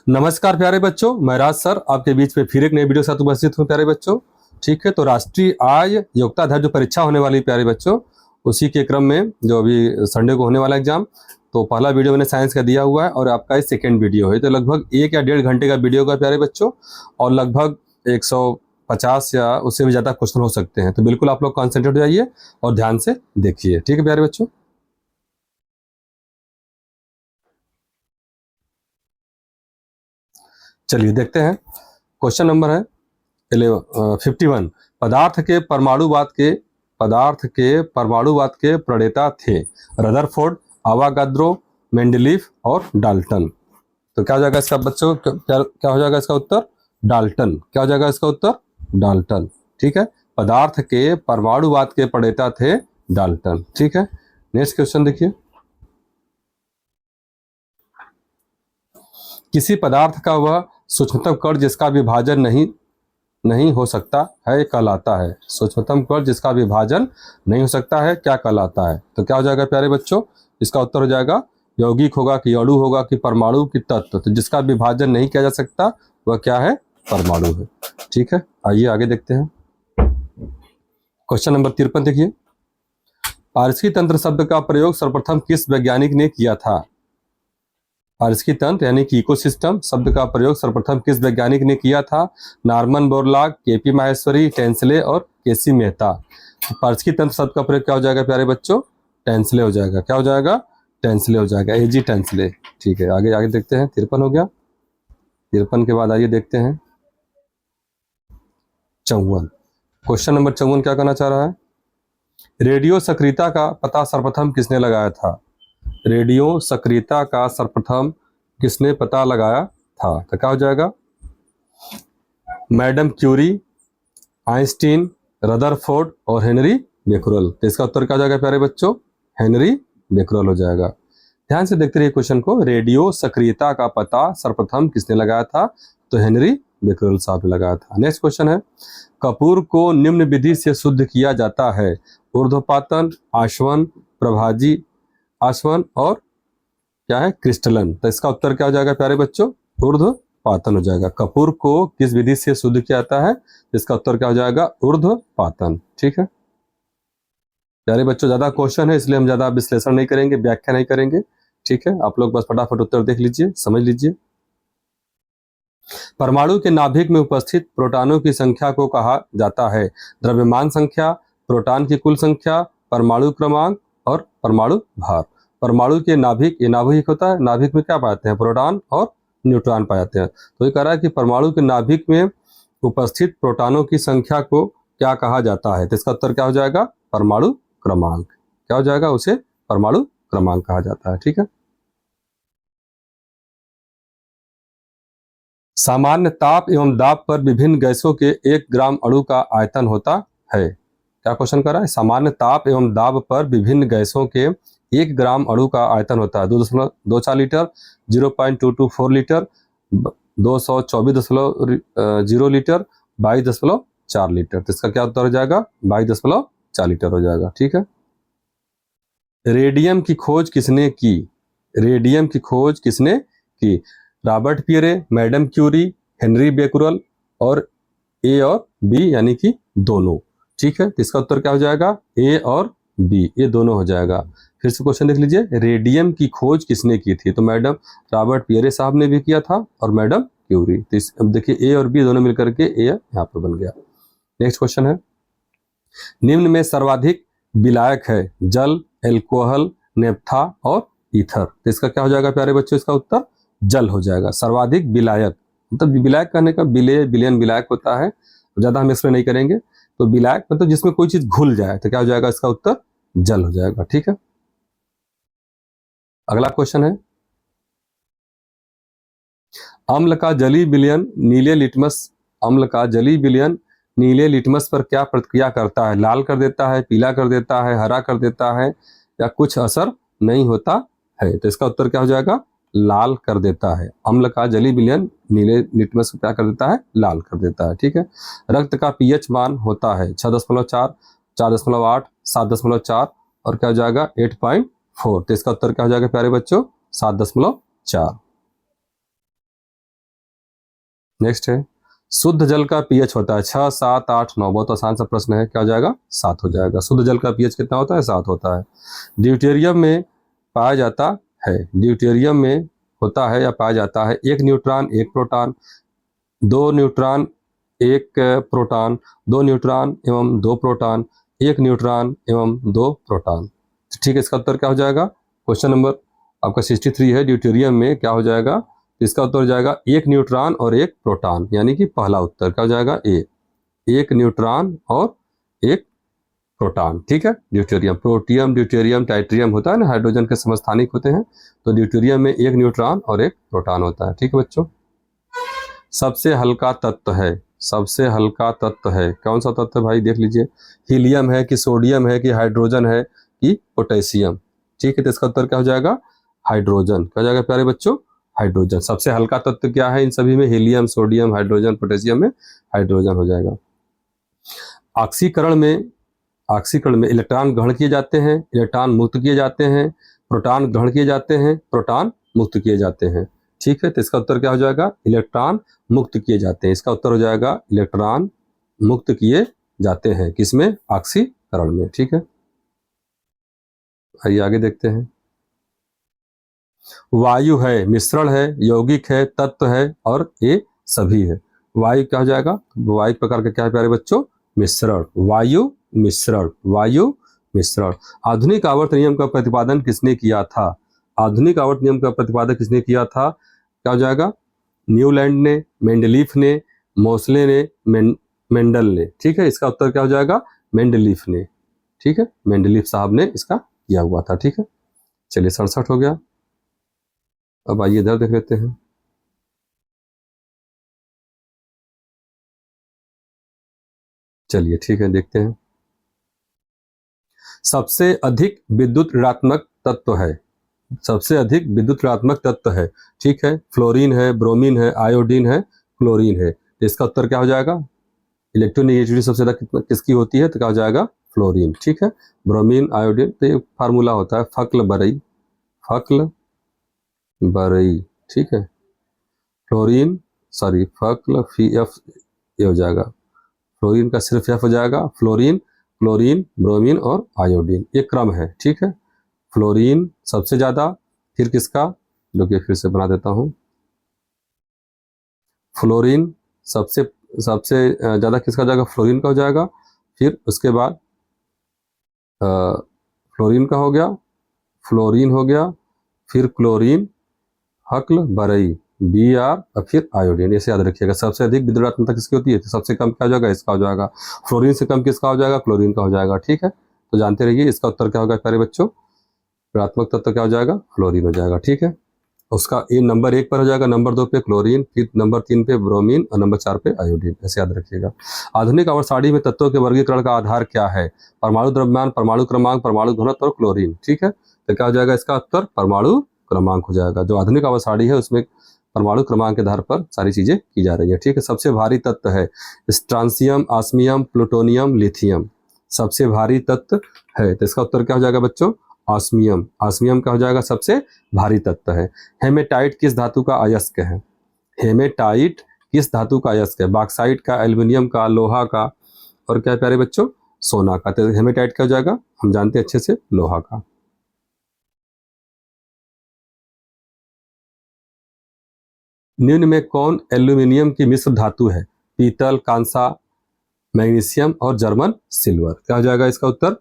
नमस्कार प्यारे बच्चों, मैं राज सर आपके बीच में फिर एक नई वीडियो के साथ उपस्थित हूँ प्यारे बच्चों। ठीक है, तो राष्ट्रीय आय योग्यता आधार जो परीक्षा होने वाली प्यारे बच्चों, उसी के क्रम में जो अभी संडे को होने वाला एग्जाम, तो पहला वीडियो मैंने साइंस का दिया हुआ है और आपका ये सेकेंड वीडियो है। तो लगभग 1 या 1.5 घंटे का वीडियो होगा प्यारे बच्चों, और लगभग 150 या उससे भी ज़्यादा क्वेश्चन हो सकते हैं। तो बिल्कुल आप लोग कॉन्सेंट्रेट हो जाइए और ध्यान से देखिए। ठीक है प्यारे बच्चों, चलिए देखते हैं। क्वेश्चन नंबर है 51। पदार्थ के परमाणुवाद के प्रणेता थे रदरफोर्ड, अवागाद्रो, मेंडलीफ और डाल्टन। तो क्या हो जाएगा इसका बच्चों, क्या हो जाएगा इसका उत्तर? डाल्टन। क्या हो जाएगा इसका उत्तर? डाल्टन। ठीक है, पदार्थ के परमाणुवाद के प्रणेता थे डाल्टन। ठीक है, नेक्स्ट क्वेश्चन देखिए। किसी पदार्थ का वह सूक्ष्मतम कण जिसका विभाजन नहीं हो सकता है कहलाता है। सूक्ष्मतम कण जिसका विभाजन नहीं हो सकता है क्या कहलाता है? तो क्या हो जाएगा प्यारे बच्चों, इसका उत्तर हो जाएगा यौगिक होगा कि अणु होगा कि परमाणु की तत्व। तो जिसका विभाजन नहीं किया जा सकता वह क्या है? परमाणु है। ठीक है, आइए आगे देखते हैं। क्वेश्चन नंबर 53 देखिए। पारस्की तंत्र शब्द का प्रयोग सर्वप्रथम किस वैज्ञानिक ने किया था? पारस्की तंत्र यानी कि इकोसिस्टम शब्द का प्रयोग सर्वप्रथम किस वैज्ञानिक ने किया था? Norman Borlaug, KP Maheshwari, Tansley और केसी मेहता। पारस्की तंत्र शब्द का प्रयोग क्या हो जाएगा प्यारे बच्चों? टेंसले हो जाएगा। क्या हो जाएगा? टेंसले हो जाएगा, एजी टेंसले। ठीक है, आगे आगे देखते हैं। 53 हो गया। 53 के बाद आइए देखते हैं 54। क्वेश्चन नंबर 54 क्या कहना चाह रहा है? रेडियो सक्रियता का पता सर्वप्रथम किसने लगाया था? रेडियो सक्रियता का सर्वप्रथम किसने पता लगाया था? तो क्या हो जाएगा? मैडम क्यूरी, आइंस्टीन, रदरफोर्ड और हेनरी बेकरल। तो इसका उत्तर क्या हो जाएगा प्यारे बच्चों? हेनरी बेकरल हो जाएगा। ध्यान से देखते रहिए क्वेश्चन को। रेडियो सक्रियता का पता सर्वप्रथम किसने लगाया था? तो हेनरी बेकरल साहब ने लगाया था। नेक्स्ट क्वेश्चन है, कपूर को निम्न विधि से शुद्ध किया जाता है? ऊर्ध्वपातन, आशवन, प्रभाजी आसवन और क्या है? क्रिस्टलन। तो इसका उत्तर क्या हो जाएगा प्यारे बच्चों? ऊर्ध्वपातन हो जाएगा। कपूर को किस विधि से शुद्ध किया जाता है? इसका उत्तर क्या हो जाएगा? ऊर्ध्वपातन। ठीक है प्यारे बच्चों, ज्यादा क्वेश्चन है इसलिए हम ज्यादा विश्लेषण नहीं करेंगे, व्याख्या नहीं करेंगे। ठीक है, आप लोग बस फटाफट उत्तर देख लीजिए, समझ लीजिए। परमाणु के नाभिक में उपस्थित प्रोटॉनों की संख्या को कहा जाता है द्रव्यमान संख्या, प्रोटॉन की कुल संख्या, परमाणु क्रमांक और परमाणु भार। परमाणु के नाभिक, ये नाभिक होता है, नाभिक में क्या पाते हैं? प्रोटॉन और न्यूट्रॉन पाए जाते हैं। तो ये कह रहा है कि परमाणु के नाभिक में उपस्थित प्रोटॉनों की संख्या को क्या कहा जाता है? तो इसका उत्तर क्या हो जाएगा? परमाणु क्रमांक। क्या हो जाएगा? उसे परमाणु क्रमांक कहा जाता है। ठीक है, सामान्य ताप एवं दाब पर विभिन्न गैसों के 1 ग्राम अणु का आयतन होता है। क्या क्वेश्चन कर रहा है? सामान्य ताप एवं दाब पर विभिन्न गैसों के 1 ग्राम अणु का आयतन होता है 2.24 लीटर, 0.224 लीटर, 224.0 लीटर, 22.4 लीटर। तो इसका क्या उत्तर हो जाएगा? 22.4 लीटर हो जाएगा। ठीक है, रेडियम की खोज किसने की? रेडियम की खोज किसने की? Robert Pierre, madam Curie, Henri Becquerel और ए और बी यानी कि दोनों। ठीक है, तो इसका उत्तर क्या हो जाएगा? ए और बी, ये दोनों हो जाएगा। फिर से क्वेश्चन देख लीजिए, रेडियम की खोज किसने की थी? तो मैडम रॉबर्ट पियरे साहब ने भी किया था और मैडम क्यूरी। तो अब देखिए ए और बी दोनों मिलकर के ए यहाँ पर बन गया। नेक्स्ट क्वेश्चन है, निम्न में सर्वाधिक विलायक है जल, एल्कोहल, नेप्था और ईथर। तो इसका क्या हो जाएगा प्यारे बच्चों? इसका उत्तर जल हो जाएगा। सर्वाधिक विलायक मतलब विलायक कहने का बिलियन विलायक होता है, ज्यादा हम एक्सप्लेन नहीं करेंगे। तो विलायक मतलब जिसमें कोई चीज घुल जाए, तो क्या हो जाएगा? इसका उत्तर जल हो जाएगा। ठीक है, अगला क्वेश्चन है, अम्ल का जलीय विलयन नीले लिटमस अम्ल का जलीय विलयन नीले लिटमस पर क्या प्रतिक्रिया करता है? लाल कर देता है, पीला कर देता है, हरा कर देता है या कुछ असर नहीं होता है? तो इसका उत्तर क्या हो जाएगा? लाल कर देता है। अम्ल का जलीय विलयन नीले लिटमस को क्या कर देता है? लाल कर देता है। ठीक है, रक्त का पीएच मान होता है 6.4, 4.8, 7.4 और क्या हो जाएगा? 8.4। तो इसका उत्तर क्या हो जाएगा प्यारे बच्चों? 7.4। नेक्स्ट है शुद्ध जल का पीएच होता है 6, 7, 8, 9। बहुत आसान सा प्रश्न है, क्या हो जाएगा? 7 हो जाएगा। शुद्ध जल का पीएच कितना होता है? 7 होता है। ड्यूटेरियम में पाया जाता है, ड्यूटेरियम में होता है या पाया जाता है 1 neutron 1 proton, 2 neutron 1 proton, 2 neutron एवं 2 प्रोटॉन, 1 न्यूट्रॉन एवं 2 प्रोटॉन। ठीक है, इसका उत्तर क्या हो जाएगा? क्वेश्चन नंबर आपका 63 है, ड्यूटेरियम में क्या हो जाएगा? इसका उत्तर हो जाएगा 1 न्यूट्रॉन और 1 प्रोटॉन, यानी कि पहला उत्तर क्या हो जाएगा? ए, 1 न्यूट्रॉन और 1 प्रोटॉन। ठीक है, ड्यूटेरियम, प्रोटियम, ड्यूटेरियम, टाइट्रियम होता है ना, हाइड्रोजन के समस्थानिक होते हैं, तो ड्यूटेरियम में 1 न्यूट्रॉन और 1 प्रोटॉन होता है। ठीक है बच्चों, सबसे हल्का तत्व है, सबसे हल्का तत्व है, कौन सा तत्व है भाई? देख लीजिए, हीलियम है कि सोडियम है कि हाइड्रोजन है कि पोटेशियम। ठीक है, तो इसका उत्तर क्या हो जाएगा? हाइड्रोजन। क्या हो जाएगा प्यारे बच्चों? हाइड्रोजन। सबसे हल्का तत्व क्या है इन सभी में? हीलियम, सोडियम, हाइड्रोजन, पोटेशियम में हाइड्रोजन हो जाएगा। ऑक्सीकरण में इलेक्ट्रॉन ग्रहण किए जाते हैं, इलेक्ट्रॉन मुक्त किए जाते हैं, प्रोटॉन ग्रहण किए जाते हैं, प्रोटॉन मुक्त किए जाते हैं। ठीक है, तो इसका उत्तर क्या हो जाएगा? इलेक्ट्रॉन मुक्त किए जाते हैं। इसका उत्तर हो जाएगा इलेक्ट्रॉन मुक्त किए जाते हैं। किसमें? ऑक्सीकरण में। ठीक है, आइए आगे देखते हैं। वायु है, मिश्रण है, यौगिक है, तत्व है और ये सभी है। वायु क्या हो जाएगा? वायु प्रकार का क्या है प्यारे बच्चों? मिश्रण। वायु मिश्रण, वायु मिश्रण। आधुनिक आवर्त नियम का प्रतिपादन किसने किया था? आधुनिक आवर्त नियम का प्रतिपादन किसने किया था? क्या हो जाएगा? न्यूलैंड ने, मेंडलीफ ने, मोसले ने, मेंडल ने। ठीक है, इसका उत्तर क्या हो जाएगा? मेंडलीफ ने। ठीक है, मेंडलीफ साहब ने इसका किया हुआ था। ठीक है, चलिए 67 हो गया। अब आइए इधर देख लेते हैं। चलिए ठीक है, देखते हैं। सबसे अधिक विद्युत ऋणात्मक तत्व है, सबसे अधिक विद्युत ऋणात्मक तत्व है। ठीक है, फ्लोरीन है, ब्रोमीन है, आयोडीन है, क्लोरीन है। तो इसका उत्तर क्या हो जाएगा? इलेक्ट्रोनेगेटिविटी सबसे ज्यादा किसकी होती है? तो क्या हो जाएगा? फ्लोरीन। ठीक है, ब्रोमीन, आयोडीन, तो ये फार्मूला होता है फक्ल बरई, फक्ल बरई। ठीक है, फ्लोरीन सॉरी फक्ल फी एफ, ये हो जाएगा फ्लोरीन का सिर्फ एफ हो जाएगा। फ्लोरीन, क्लोरीन, ब्रोमीन और आयोडीन, ये क्रम है। ठीक है, फ्लोरीन सबसे ज्यादा, फिर किसका? जो कि फिर से बना देता हूं, फ्लोरीन सबसे सबसे ज्यादा किसका हो जाएगा? फ्लोरीन का हो जाएगा। फिर उसके बाद फ्लोरीन का हो गया, फ्लोरीन हो गया, फिर क्लोरीन, हक्ल बरई, बी आर और फिर आयोडीन। ऐसे याद रखिएगा। सबसे अधिक विद्युत किसकी होती है? तो सबसे कम क्या हो जाएगा? इसका हो जाएगा। फ्लोरीन से कम किसका हो जाएगा? क्लोरीन का हो जाएगा। ठीक है, तो जानते रहिए इसका उत्तर क्या होगा प्यारे बच्चों? ऋणात्मक तत्व क्या हो जाएगा? फ्लोरीन हो जाएगा। ठीक है, उसका ए नंबर 1 पर हो जाएगा, नंबर 2 पे क्लोरीन, फिर नंबर 3 पे ब्रोमीन और नंबर 4 पे आयोडीन। ऐसे याद रखिएगा। आधुनिक आवर्त सारणी में तत्वों के वर्गीकरण का आधार क्या है? परमाणु द्रव्यमान, परमाणु क्रमांक, परमाणु घनत्व और क्लोरीन। ठीक है, तो क्या हो जाएगा इसका उत्तर? परमाणु क्रमांक हो जाएगा। जो आधुनिक आवर्त सारणी है उसमें परमाणु क्रमांक के आधार पर सारी चीजें की जा रही है। ठीक है, सबसे भारी तत्व है स्ट्रांसियम, ऑस्मियम, प्लूटोनियम, लिथियम। सबसे भारी तत्व है, तो इसका उत्तर क्या हो जाएगा बच्चों? ऑस्मियम। ऑस्मियम का हो जाएगा सबसे भारी तत्व है। हेमेटाइट किस धातु का अयस्क है? हेमेटाइट किस धातु का अयस्क है? बॉक्साइट का, एल्युमिनियम का, लोहा का और क्या प्यारे बच्चों? सोना का। तो हेमेटाइट क्या हो जाएगा? हम जानते हैं अच्छे से, लोहा का। निम्न में कौन एल्यूमिनियम की मिश्र धातु है? पीतल, कांसा, मैग्नीशियम और जर्मन सिल्वर। क्या हो जाएगा इसका उत्तर?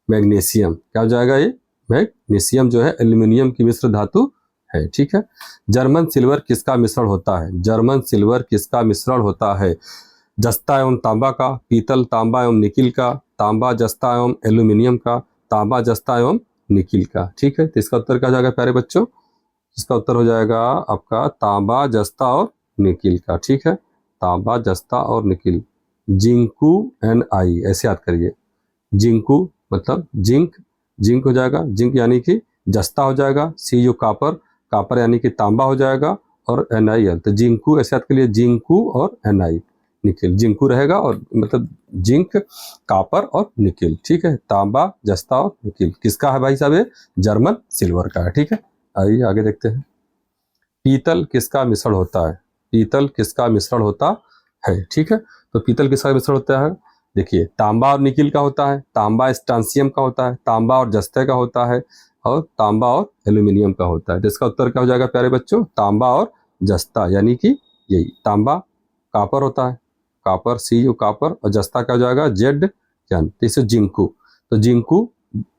मैग्नीशियम। क्या हो जाएगा ये? मैग्नीशियम जो है एल्यूमिनियम की मिश्र धातु है। ठीक है, जर्मन सिल्वर किसका मिश्रण होता है? जर्मन सिल्वर किसका मिश्रण होता है? जस्ता एवं तांबा का, पीतल, तांबा एवं निकिल का, तांबा, जस्ता एवं एल्यूमिनियम का, तांबा, जस्ता एवं निकिल का। ठीक है, तो इसका उत्तर क्या हो जाएगा प्यारे बच्चों? इसका उत्तर हो जाएगा आपका तांबा, जस्ता और निकिल का। ठीक है, तांबा, जस्ता और निकिल। जिंकू एन आई, ऐसे याद करिए। जिंकू मतलब जिंक, जिंक हो जाएगा, जिंक यानी कि जस्ता हो जाएगा। सी यू कापर, कापर यानी कि तांबा हो जाएगा और NiL, तो जिंकू ऐसे याद करिए, जिंकू और Ni निकिल। जिंकू रहेगा और मतलब जिंक, कापर और निकिल। ठीक है, तांबा, जस्ता और निकिल किसका है भाई साहब? ये जर्मन सिल्वर का है। ठीक है, आइए आगे देखते हैं। पीतल किसका मिश्रण होता है? पीतल किसका मिश्रण होता है, ठीक है। तो पीतल किसका मिश्रण होता है, देखिए तांबा और निकिल का होता है, तांबा स्ट्रांसियम का होता है, तांबा और जस्ते का होता है, और तांबा और एल्यूमिनियम का होता है। तो इसका उत्तर क्या हो जाएगा प्यारे बच्चों, तांबा और जस्ता, यानी कि यही तांबा कापर होता है, कापर सी कापर, और जस्ता क्या हो जाएगा जेड यानी इसे जिंकू। तो जिंकू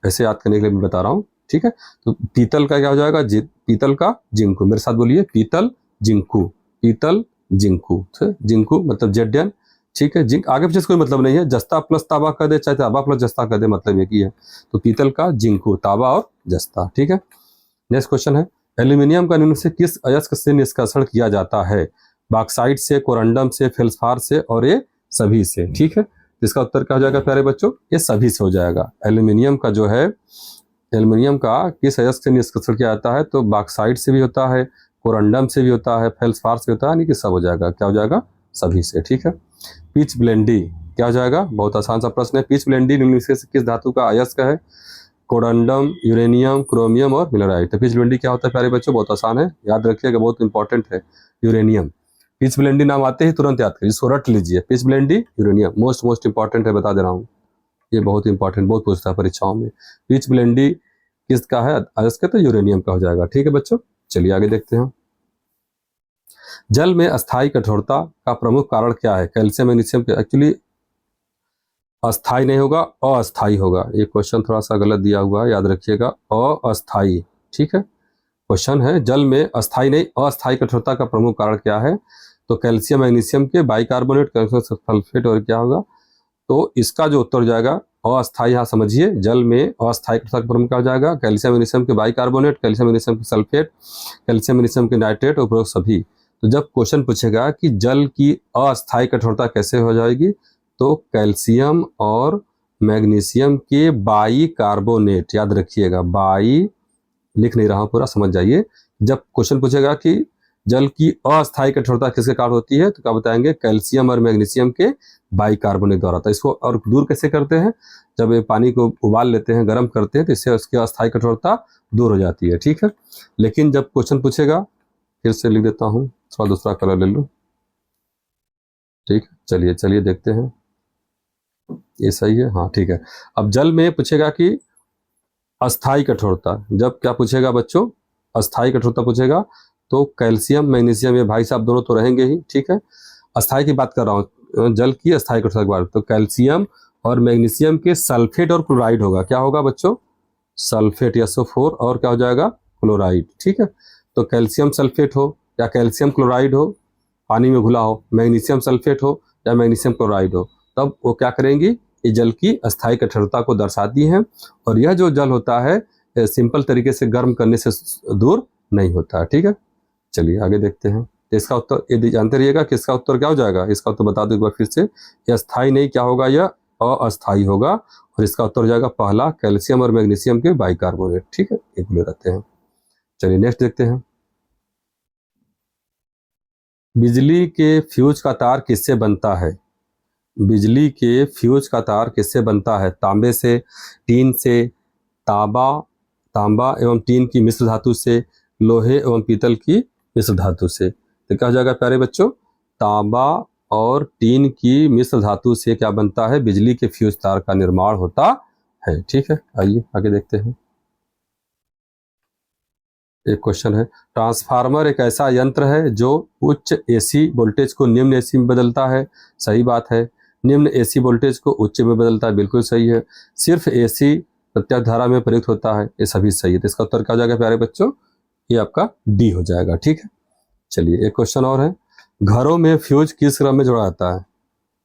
ऐसे याद करने के लिए मैं बता रहा हूँ, ठीक है। तो पीतल का क्या हो जाएगा, पीतल का जिंकू, मेरे साथ बोलिए पीतल जिंकू, पीतल जिंकू, जिंकू मतलब जेडन, ठीक है। जिंक आगे पीछे कोई मतलब नहीं है, जस्ता प्लस तांबा कर दे चाहे तांबा प्लस जस्ता कर दे, मतलब एक ही है। तो पीतल का जिंकू, तांबा और जस्ता, ठीक है। नेक्स्ट क्वेश्चन है, एल्यूमिनियम का निम्न से किस अयस्क से निष्कर्षण किया जाता है, बॉक्साइट से, कोरंडम से, फेल्सफार से, और ये सभी से, ठीक है। इसका उत्तर क्या हो जाएगा प्यारे बच्चों, ये सभी से हो जाएगा। एल्यूमिनियम का जो है, एल्यूमिनियम का किस अयस्क से निष्कर्षण किया जाता है, तो बॉक्साइट से भी होता है, कोरंडम से भी होता है, फेल्सफार से होता है, यानी कि सब हो जाएगा, क्या हो जाएगा, सभी से, ठीक है। पिच ब्लेंडी क्या हो जाएगा, बहुत आसान सा प्रश्न है। पिच ब्लेंडी निम्न से किस धातु का अयस्क है, कोरंडम, यूरेनियम, क्रोमियम और मिनराइट। तो पिच ब्लेंडी क्या होता है प्यारे बच्चों, बहुत आसान है, याद रखिएगा, बहुत इंपॉर्टेंट है, यूरेनियम। पिच ब्लेंडी नाम आते ही तुरंत याद करिए, इसको रट लीजिए, पिच ब्लेंडी यूरेनियम, मोस्ट इंपॉर्टेंट है, बता दे रहा हूँ, ये बहुत इंपॉर्टेंट, बहुत पूछता है परीक्षाओं में। पिच ब्लेंडी किसका है अयस्क, तो यूरेनियम का हो जाएगा, ठीक है बच्चों। चलिए आगे देखते हैं, जल में अस्थायी कठोरता का प्रमुख कारण क्या है, कैल्शियम मैग्नीशियम के, एक्चुअली अस्थाई नहीं होगा, अस्थाई होगा, ये क्वेश्चन थोड़ा सा गलत दिया हुआ है, याद रखिएगा, अस्थाई, ठीक है। क्वेश्चन है जल में अस्थाई नहीं अस्थाई कठोरता का प्रमुख कारण क्या है, तो कैल्शियम मैग्नीशियम के बाइकार्बोनेट, कैल्शियम सल्फेट, और क्या होगा, तो इसका जो उत्तर हो जाएगा अस्थाई, यहाँ समझिए, जल में अस्थाई कठोरता का प्रमुख क्या हो जाएगा, कैल्शियम मैग्नीशियम के बाइकार्बोनेट, कैल्शियम मैग्नीशियम के सल्फेट, कैल्शियम मैग्नीशियम के नाइट्रेट, उपरोक्त सभी। तो जब क्वेश्चन पूछेगा कि जल की अस्थाई कठोरता कैसे हो जाएगी, तो कैल्शियम और मैग्नीशियम के बाइकार्बोनेट, याद रखिएगा, बाई लिख नहीं रहा हूं पूरा, समझ जाइए। जब क्वेश्चन पूछेगा कि जल की अस्थायी कठोरता किसके कारण होती है, तो क्या बताएंगे, कैल्शियम और मैग्नीशियम के बाइकार्बोनेट द्वारा। तो इसको और दूर कैसे करते हैं, जब ये पानी को उबाल लेते हैं, गर्म करते हैं, तो इससे उसकी अस्थायी कठोरता दूर हो जाती है, ठीक है। लेकिन जब क्वेश्चन पूछेगा, फिर से लिख देता हूँ, थोड़ा दूसरा कलर ले लो, ठीक है। चलिए चलिए देखते हैं, ये सही है, हाँ ठीक है। अब जल में पूछेगा कि अस्थाई कठोरता, जब क्या पूछेगा बच्चों, अस्थाई कठोरता पूछेगा, तो कैल्शियम मैग्नीशियम, ये भाई साहब दोनों तो रहेंगे ही, ठीक है। अस्थाई की बात कर रहा हूँ, जल की अस्थाई कठोरता की बात, तो कैल्शियम और मैग्नीशियम के सल्फेट और क्लोराइड होगा, क्या होगा बच्चों, सल्फेट SO4, और क्या हो जाएगा, क्लोराइड, ठीक है। तो कैल्शियम सल्फेट हो या कैल्शियम क्लोराइड हो, पानी में घुला हो, मैग्नीशियम सल्फेट हो या मैग्नीशियम क्लोराइड हो, तब वो क्या करेंगी, ये जल की अस्थायी कठोरता को दर्शाती हैं। और यह जो जल होता है सिंपल तरीके से गर्म करने से दूर नहीं होता है, ठीक है। चलिए आगे देखते हैं, इसका उत्तर यदि जानते रहिएगा कि इसका उत्तर क्या हो जाएगा, इसका उत्तर बता दो एक बार फिर से, यह अस्थाई नहीं क्या होगा, यह अस्थाई होगा, और इसका उत्तर हो जाएगा पहला, कैल्शियम और मैग्नीशियम के बाइकार्बोनेट, ठीक है, ये बोले रहते हैं। चलिए नेक्स्ट देखते हैं, बिजली के फ्यूज का तार किससे बनता है, बिजली के फ्यूज का तार किससे बनता है, तांबे से, टीन से, तांबा तांबा एवं टीन की मिश्र धातु से, लोहे एवं पीतल की मिश्र धातु से। तो क्या हो जाएगा प्यारे बच्चों, तांबा और टीन की मिश्र धातु से क्या बनता है, बिजली के फ्यूज तार का निर्माण होता है, ठीक है। आइए आगे देखते हैं, एक क्वेश्चन है, ट्रांसफार्मर एक ऐसा यंत्र है जो उच्च एसी वोल्टेज को निम्न एसी में बदलता है, सही बात है। निम्न एसी वोल्टेज को उच्च में बदलता है, बिल्कुल सही है। सिर्फ एसी प्रत्यक्ष धारा में प्रयुक्त होता है, ये सभी सही है। तो इसका उत्तर क्या हो जाएगा प्यारे बच्चों, ये आपका डी हो जाएगा, ठीक है। चलिए एक क्वेश्चन और है, घरों में फ्यूज किस क्रम में जोड़ा जाता है,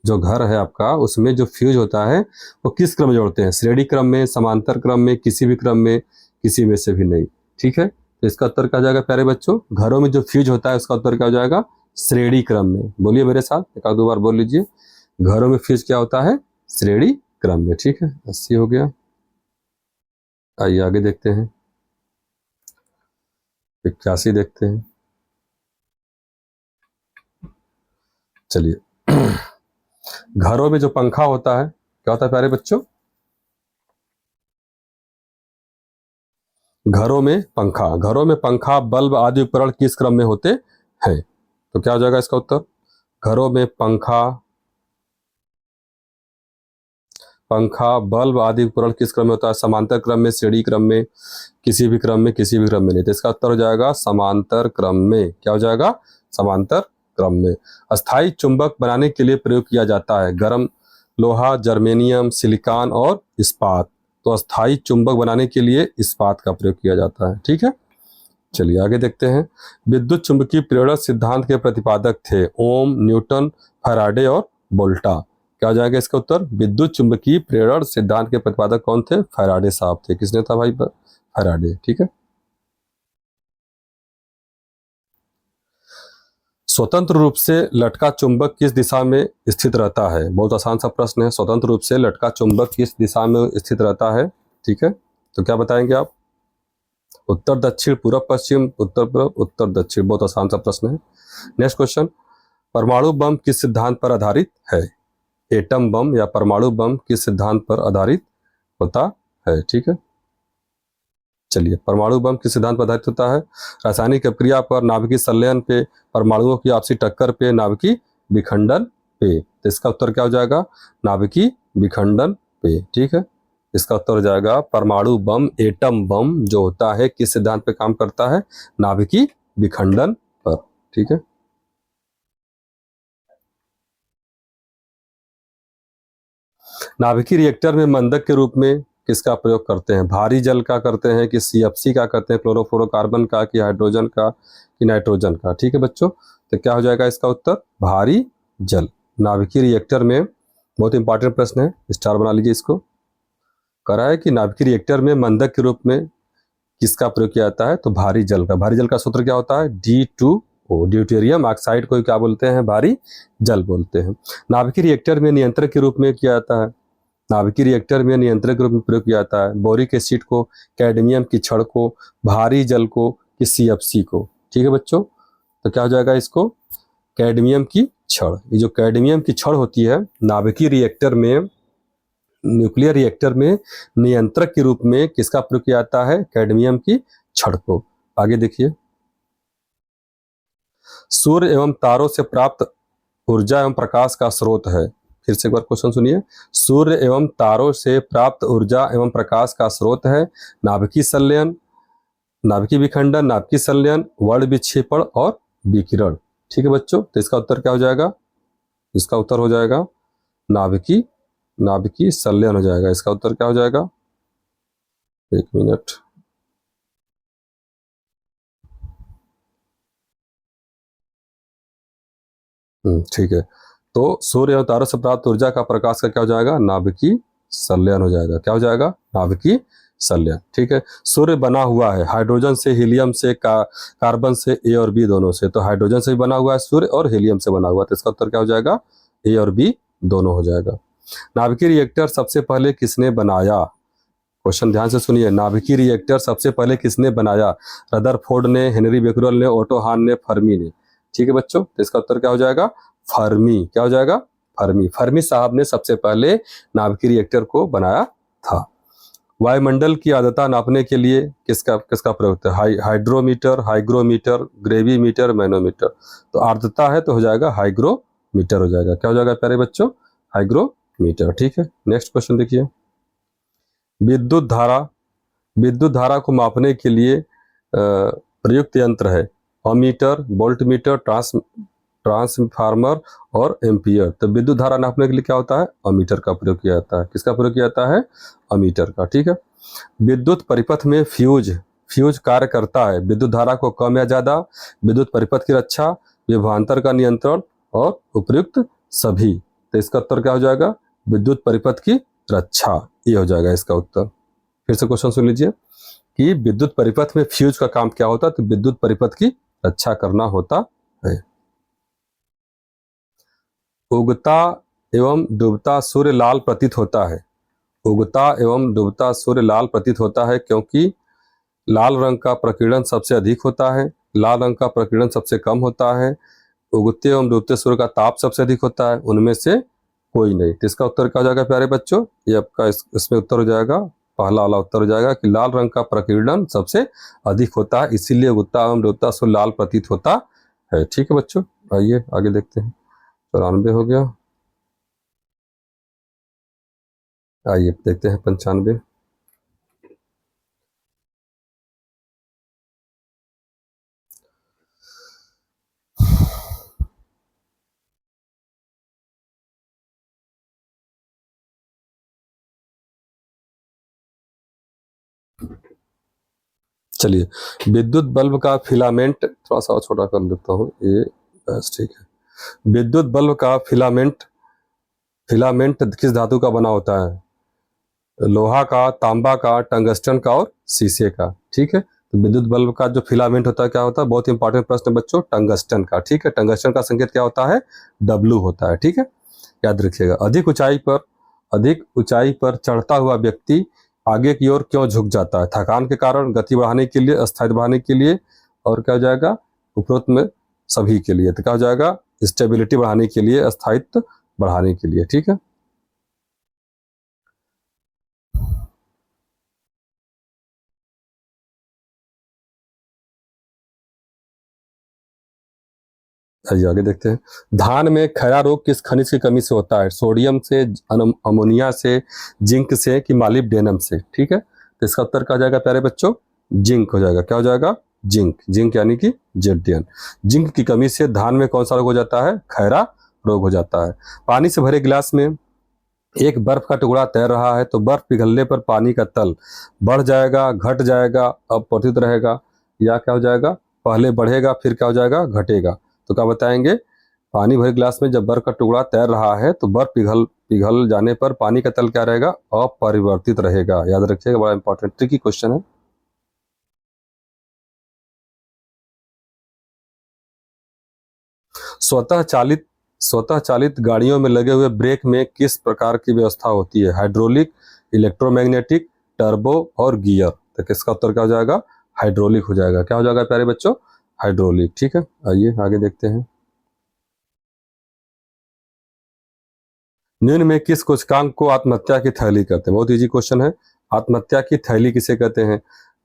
जो घर है आपका उसमें जो फ्यूज होता है वो किस क्रम में जोड़ते हैं, श्रेणी क्रम में, समांतर क्रम में, किसी भी क्रम में, किसी में से भी नहीं, ठीक है। तो इसका उत्तर क्या हो जाएगा प्यारे बच्चों, घरों में जो फ्यूज होता है उसका उत्तर क्या हो जाएगा, श्रेणी क्रम में। बोलिए मेरे साथ, एक आध दो बार बोल लीजिए, घरों में फ्यूज क्या होता है, श्रेणी क्रम में, ठीक है। 80 हो गया, आइए आगे देखते हैं, 81 देखते हैं। चलिए घरों में जो पंखा होता है क्या होता है प्यारे बच्चों, घरों में पंखा बल्ब आदि उपकरण किस क्रम में होते हैं, तो क्या हो जाएगा इसका उत्तर? घरों में पंखा बल्ब आदि उपकरण किस क्रम में होता है? समांतर क्रम में, श्रेणी क्रम में, किसी भी क्रम में, किसी भी क्रम में नहीं। तो इसका उत्तर हो जाएगा समांतर क्रम में। क्या हो जाएगा? समांतर क्रम में। अस्थाई चुंबक बनाने के लिए प्रयोग किया जाता है गर्म लोहा, जर्मेनियम, सिलिकॉन और इस्पात। तो अस्थाई चुंबक बनाने के लिए इस्पात का प्रयोग किया जाता है। ठीक है, चलिए आगे देखते हैं। विद्युत चुंबकीय प्रेरण सिद्धांत के प्रतिपादक थे ओम, न्यूटन, फैराडे और वोल्टा। क्या हो जाएगा इसका उत्तर? विद्युत चुंबकीय प्रेरण सिद्धांत के प्रतिपादक कौन थे? फैराडे साहब थे। किसने था भाई? फैराडे। ठीक है, स्वतंत्र रूप से लटका चुंबक किस दिशा में स्थित रहता है? बहुत आसान सा प्रश्न है। स्वतंत्र रूप से लटका चुंबक किस दिशा में स्थित रहता है? ठीक है, तो क्या बताएंगे आप? उत्तर दक्षिण, पूर्व पश्चिम, उत्तर पूर्व, उत्तर दक्षिण। बहुत आसान सा प्रश्न है। नेक्स्ट क्वेश्चन, परमाणु बम किस सिद्धांत पर आधारित है? एटम बम या परमाणु बम किस सिद्धांत पर आधारित होता है? ठीक है, चलिए, परमाणु बम किस सिद्धांत पर आधारित होता है? रासायनिक अपक्रिया पर, नाभिकीय संलयन पे, परमाणुओं की आपसी टक्कर पे, नाभिकीय विखंडन पे। तो इसका उत्तर क्या हो जाएगा? नाभिकीय विखंडन पे। ठीक है, इसका उत्तर हो जाएगा परमाणु बम, एटम बम जो होता है किस सिद्धांत पे काम करता है? नाभिकीय विखंडन पर। ठीक है, नाभिकीय रिएक्टर में मंदक के रूप में किसका प्रयोग करते हैं? भारी जल का करते हैं कि CFC का करते हैं, क्लोरोफ्लोरोकार्बन का कि हाइड्रोजन का कि नाइट्रोजन का? ठीक है बच्चों, तो क्या हो जाएगा इसका उत्तर? भारी जल। नाभिकीय रिएक्टर में, बहुत इंपॉर्टेंट प्रश्न है, स्टार बना लीजिए इसको। करा है कि नाभिकीय रिएक्टर में मंदक के रूप में किसका प्रयोग किया जाता है? तो भारी जल का। भारी जल का सूत्र क्या होता है? D2O, ड्यूटेरियम ऑक्साइड को क्या बोलते हैं? भारी जल बोलते हैं। नाभिकीय रिएक्टर में नियंत्रक के रूप में किया जाता है, नाभिकीय रिएक्टर में नियंत्रक के रूप में प्रयोग किया जाता है बोरिक एसिड को, कैडमियम की छड़ को, भारी जल को कि CFC को? ठीक है बच्चों, तो क्या हो जाएगा इसको? कैडमियम की छड़। ये जो कैडमियम की छड़ होती है नाभिकीय रिएक्टर में, न्यूक्लियर रिएक्टर में नियंत्रक के रूप में किसका प्रयोग किया जाता है? कैडमियम की छड़ को। आगे देखिए, सूर्य एवं तारों से प्राप्त ऊर्जा एवं प्रकाश का स्रोत है। फिर से एक बार क्वेश्चन सुनिए। सूर्य एवं तारों से प्राप्त ऊर्जा एवं प्रकाश का स्रोत है नाभिकीय संलयन, नाभिकीय विखंडन, नाभिकीय संलयन, वर्ण विक्षेपण और विकिरण। ठीक है बच्चों, तो इसका उत्तर क्या हो जाएगा? इसका उत्तर हो जाएगा नाभिकीय संलयन हो जाएगा। इसका उत्तर क्या हो जाएगा? एक मिनट, ठीक है। तो सूर्य और तारों से प्राप्त ऊर्जा का प्रकाश का क्या हो जाएगा? नाभिकीय संलयन हो जाएगा। क्या हो जाएगा? नाभिकीय संलयन। ठीक है, सूर्य बना हुआ है हाइड्रोजन से, हीलियम से, कार्बन से, A और B दोनों से। तो हाइड्रोजन से भी बना हुआ है सूर्य और हीलियम से बना हुआ है। तो इसका उत्तर क्या हो जाएगा? A और B दोनों हो जाएगा। नाभिकीय रिएक्टर सबसे पहले किसने बनाया? क्वेश्चन ध्यान से सुनिए। नाभिकीय रिएक्टर सबसे पहले किसने बनाया? रदरफोर्ड ने, हेनरी बेकरल ने, ओटो हान ने, फर्मी ने। ठीक है बच्चों, तो इसका उत्तर क्या हो जाएगा? फर्मी। क्या हो जाएगा? फर्मी साहब ने सबसे पहले नाभिकीय रिएक्टर को बनाया था। वायुमंडल की आर्द्रता नापने के लिए किसका प्रयोग होता है? Hydrometer, hygrometer, ग्रेविमीटर, manometer. तो आर्द्रता है तो हो जाएगा हाइग्रोमीटर हो जाएगा। क्या हो जाएगा प्यारे बच्चों? हाइग्रोमीटर। ठीक है, नेक्स्ट क्वेश्चन देखिए। विद्युत धारा को मापने के लिए प्रयुक्त यंत्र है अमीटर, वोल्टमीटर, ट्रांसफार्मर और एम्पियर। तो विद्युत धारा नापने के लिए क्या होता है? अमीटर का प्रयोग किया जाता है। किसका प्रयोग किया जाता है? अमीटर का। ठीक है, विद्युत परिपथ में फ्यूज कार्य करता है विद्युत धारा को कम या ज्यादा, विद्युत परिपथ की रक्षा, विभवांतर का नियंत्रण और उपयुक्त सभी। तो इसका उत्तर क्या हो जाएगा? विद्युत परिपथ की रक्षा, ये हो जाएगा इसका उत्तर। फिर से क्वेश्चन सुन लीजिए कि विद्युत परिपथ में फ्यूज का काम क्या होता है? तो विद्युत परिपथ की रक्षा करना होता है। उगता एवं डूबता सूर्य लाल प्रतीत होता है। उगता एवं डूबता सूर्य लाल प्रतीत होता है क्योंकि लाल रंग का प्रकीर्णन सबसे अधिक होता है, लाल रंग का प्रकीर्णन सबसे कम होता है, उगते एवं डूबते सूर्य का ताप सबसे अधिक होता है, उनमें से कोई नहीं। तो इसका उत्तर क्या हो जाएगा प्यारे बच्चों? ये आपका इसमें उत्तर हो जाएगा, पहला वाला उत्तर हो जाएगा कि लाल रंग का प्रकीर्णन सबसे अधिक होता है, इसीलिए उगता एवं डूबता सूर्य लाल प्रतीत होता है। ठीक है बच्चों, आइए आगे देखते हैं। 94 हो गया, आइए देखते हैं 95। चलिए, विद्युत बल्ब का फिलामेंट थोड़ा सा और छोटा कर देता हूँ, ये बस ठीक है। विद्युत बल्ब का फिलामेंट फिलामेंट किस धातु का बना होता है? लोहा का, तांबा का, टंगस्टन का और शीशे का। ठीक है, तो विद्युत बल्ब का जो फिलामेंट होता है क्या होता है? बहुत इंपॉर्टेंट प्रश्न है बच्चों, टंगस्टन का। ठीक है, टंगस्टन का संकेत क्या होता है? W होता है। ठीक है, याद रखिएगा। अधिक ऊंचाई पर चढ़ता हुआ व्यक्ति आगे की ओर क्यों झुक जाता है? थकान के कारण, गति बढ़ाने के लिए, स्थायित्व बढ़ाने के लिए, और क्या हो जाएगा? उपरोक्त में सभी के लिए। तो क्या हो जाएगा? स्टेबिलिटी बढ़ाने के लिए, स्थायित्व बढ़ाने के लिए। ठीक है, आइए आगे देखते हैं। धान में खैरा रोग किस खनिज की कमी से होता है? सोडियम से, अमोनिया से, जिंक से कि मॉलिब्डेनम से? ठीक है, तो इसका उत्तर क्या हो जाएगा प्यारे बच्चों? जिंक हो जाएगा। क्या हो जाएगा? जिंक। जिंक यानी कि जेडियन। जिंक की कमी से धान में कौन सा रोग हो जाता है? खैरा रोग हो जाता है। पानी से भरे गिलास में एक बर्फ का टुकड़ा तैर रहा है, तो बर्फ पिघलने पर पानी का तल बढ़ जाएगा, घट जाएगा, अपवर्तित रहेगा, या क्या हो जाएगा? पहले बढ़ेगा फिर क्या हो जाएगा? घटेगा। तो क्या बताएंगे? पानी भरे गिलास में जब बर्फ का टुकड़ा तैर रहा है तो बर्फ पिघल पिघल जाने पर पानी का तल क्या रहेगा? अपरिवर्तित रहेगा। याद रखिएगा, बड़ा इंपॉर्टेंट ट्रिकी क्वेश्चन है। स्वतः चालित स्वतः चालित गाड़ियों में लगे हुए ब्रेक में किस प्रकार की व्यवस्था होती है? हाइड्रोलिक, इलेक्ट्रोमैग्नेटिक, टर्बो और गियर। तो किसका उत्तर क्या हो जाएगा? हाइड्रोलिक हो जाएगा। क्या हो जाएगा प्यारे बच्चों? हाइड्रोलिक। ठीक है, आइए आगे देखते हैं। निम्न में किस सूचकांक को आत्महत्या की थैली कहते हैं? बहुत इजी क्वेश्चन है। आत्महत्या की थैली किसे कहते हैं?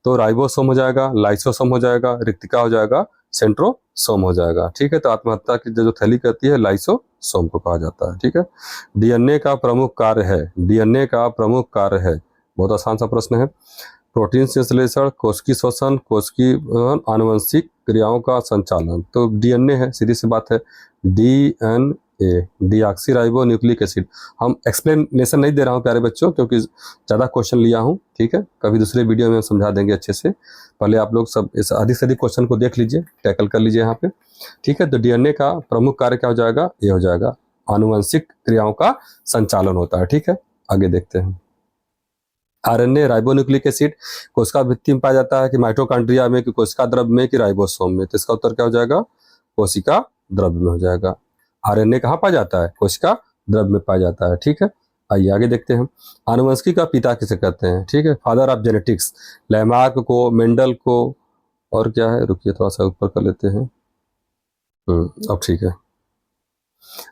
तो राइबोसोम हो जाएगा, लाइसोसोम हो जाएगा, रिक्तिका हो जाएगा, सेंट्रोसोम हो जाएगा। ठीक है, तो आत्महत्या की जो थैली कहती है लाइसोसोम को कहा जाता है। ठीक है, डीएनए का प्रमुख कार्य है। डीएनए का प्रमुख कार्य है, बहुत आसान सा प्रश्न है। प्रोटीन संश्लेषण, कोशिकीय श्वसन, कोशिकीय आनुवंशिक क्रियाओं का संचालन। तो डीएनए है, सीधी सी बात है। DNA, deoxy ribo nucleic acid. हम एक्सप्लेनेशन नहीं दे रहा हूँ प्यारे बच्चों, क्योंकि ज़्यादा क्वेश्चन लिया हूँ। ठीक है, कभी दूसरे वीडियो में हम समझा देंगे अच्छे से। पहले आप लोग सब इस अधिक से अधिक क्वेश्चन को देख लीजिए, टैकल कर लीजिए यहाँ पे। ठीक है, तो डीएनए का प्रमुख कार्य क्या हो जाएगा? ये हो जाएगा आनुवंशिक क्रियाओं का संचालन होता है। ठीक है, आगे देखते हैं। आरएनए, राइबोन्यूक्लिक एसिड कोशिका भित्ति में पाया जाता है कि माइटोकॉन्ड्रिया में, कि कोशिका द्रव्य में, कि राइबोसोम में? तो इसका उत्तर क्या हो जाएगा? कोशिका द्रव्य में हो जाएगा। आरएनए कहाँ पाया जाता है? कोशिका द्रव्य में पाया जाता है। ठीक है, आइए आगे देखते हैं। आनुवंशिकी का पिता किसे कहते हैं? ठीक है, फादर ऑफ जेनेटिक्स। लैमार्क को, मेंडल को, और क्या है, रुकिए थोड़ा सा ऊपर कर लेते हैं। अब ठीक है।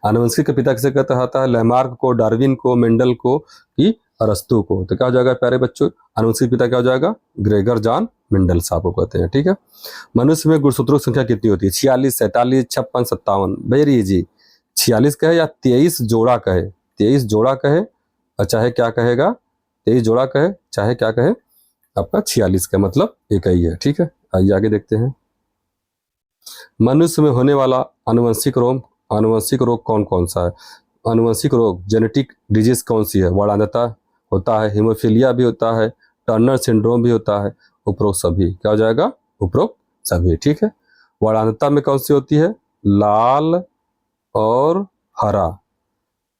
आनुवंशिकी के पिता किसे कहता आता है? लैमार्क को, डार्विन को, मेंडल को, कि अरस्तु को? तो क्या हो जाएगा प्यारे बच्चों? आनुवंशिक पिता क्या हो जाएगा? ग्रेगर जॉन मेंडल साहब को कहते हैं। ठीक है, मनुष्य में गुणसूत्रों की संख्या कितनी होती है? 46, 47, 56, 57? Very easy. 46 कहे या 23 जोड़ा कहे? 23 जोड़ा कहे और चाहे क्या कहेगा? 23 जोड़ा कहे चाहे क्या कहे, आपका 46 का मतलब एक ही है। ठीक है, आइए आगे देखते हैं। मनुष्य में होने वाला आनुवंशिक रोग कौन कौन सा है? आनुवंशिक रोग, जेनेटिक डिजीज कौन सी है? वर्णांधता होता है, हीमोफीलिया भी होता है, टर्नर सिंड्रोम भी होता है, उपरोक्त सभी। क्या हो जाएगा? उपरोक्त सभी। ठीक है, वर्णांधता में कौन सी होती है? लाल और हरा।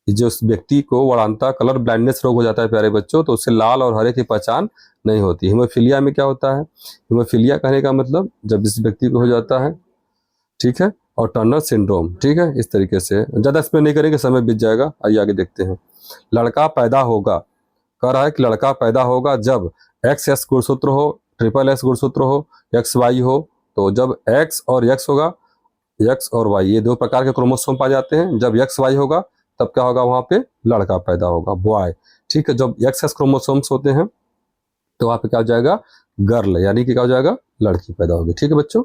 जो उस व्यक्ति को वर्णांधता, कलर ब्लाइंडनेस रोग हो जाता है प्यारे बच्चों, तो उससे लाल और हरे की पहचान नहीं होती। हीमोफीलिया में क्या होता है? हीमोफीलिया कहने का मतलब जब इस व्यक्ति को हो जाता है। ठीक है, और टर्नर सिंड्रोम। ठीक है, इस तरीके से ज़्यादा एक्सप्लेन नहीं करेंगे, समय बीत जाएगा। आइए आगे देखते हैं। लड़का पैदा होगा, कह रहा है कि लड़का पैदा होगा जब XS गुणसूत्र हो, XXS गुणसूत्र हो, XY हो। तो जब X और X होगा, X और Y ये दो प्रकार के क्रोमोसोम पाए जाते हैं। जब XY होगा तब क्या होगा? वहाँ पे लड़का पैदा होगा, बॉय। ठीक है, जब XS क्रोमोसोम्स होते हैं तो वहाँ पे क्या हो जाएगा? गर्ल, यानी कि क्या हो जाएगा? लड़की पैदा होगी। ठीक है बच्चों,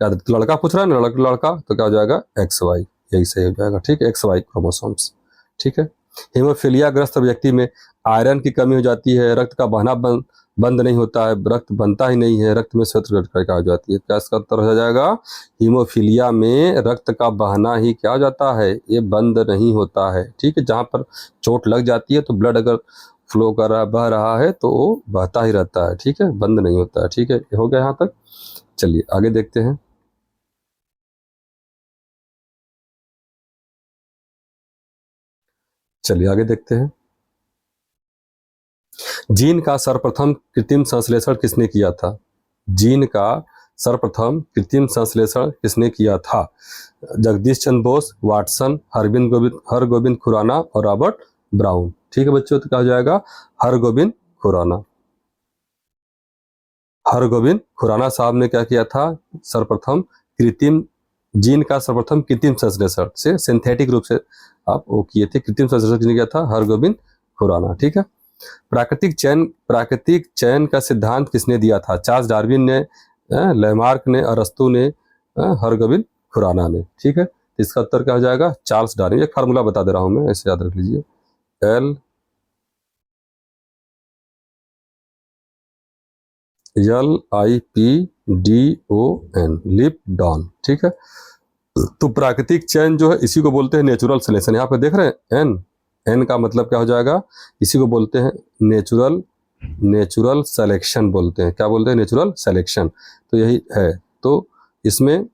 याद, लड़का पूछ रहा है ना, लड़का तो क्या हो जाएगा XY, यही सही हो जाएगा। ठीक है, XY क्रोमोसोम्स। ठीक है। हीमोफीलिया ग्रस्त व्यक्ति में आयरन की कमी हो जाती है, रक्त का बहना बंद नहीं होता है, रक्त बनता ही नहीं है, रक्त में श्वेत क्या हो जाती है। क्या इसका उत्तर हो जाएगा? हीमोफीलिया में रक्त का बहना ही क्या हो जाता है? ये बंद नहीं होता है। ठीक है, जहाँ पर चोट लग जाती है तो ब्लड अगर फ्लो कर रहा बह रहा है तो वो बहता ही रहता है। ठीक है, बंद नहीं होता है। ठीक है, हो गया यहाँ तक। चलिए आगे देखते हैं। चलिए आगे देखते हैं। जीन का सर्वप्रथम कृत्रिम संश्लेषण किसने किया था? जीन का सर्वप्रथम कृत्रिम संश्लेषण किसने किया था? जगदीश चंद्र बोस, वाटसन, हरगोबिंद खुराना और रॉबर्ट ब्राउन। ठीक है बच्चों, तो क्या हो जाएगा? हरगोबिंद खुराना। हरगोबिंद खुराना साहब ने क्या किया था? सर्वप्रथम कृत्रिम जीन का सर्वप्रथम कृत्रिम संश्लेषण से सिंथेटिक रूप से आप वो किए थे। कृत्रिम संश्लेषण किसने किया था? हरगोबिंद खुराना। ठीक है। प्राकृतिक चयन का सिद्धांत किसने दिया था? चार्ल्स डार्विन ने, लेमार्क ने, अरस्तु ने, हरगोबिंद खुराना ने। ठीक है, इसका उत्तर क्या हो जाएगा? Charles Darwin. एक फार्मूला बता दे रहा हूं मैं, ऐसे याद रख लीजिए। LIPDON, lip don. ठीक है, तो प्राकृतिक चयन जो है इसी को बोलते हैं नेचुरल सिलेक्शन। यहाँ पे देख रहे हैं एन का मतलब क्या हो जाएगा? इसी को बोलते हैं नेचुरल सिलेक्शन बोलते हैं। क्या बोलते हैं? Natural selection. तो यही है। तो इसमें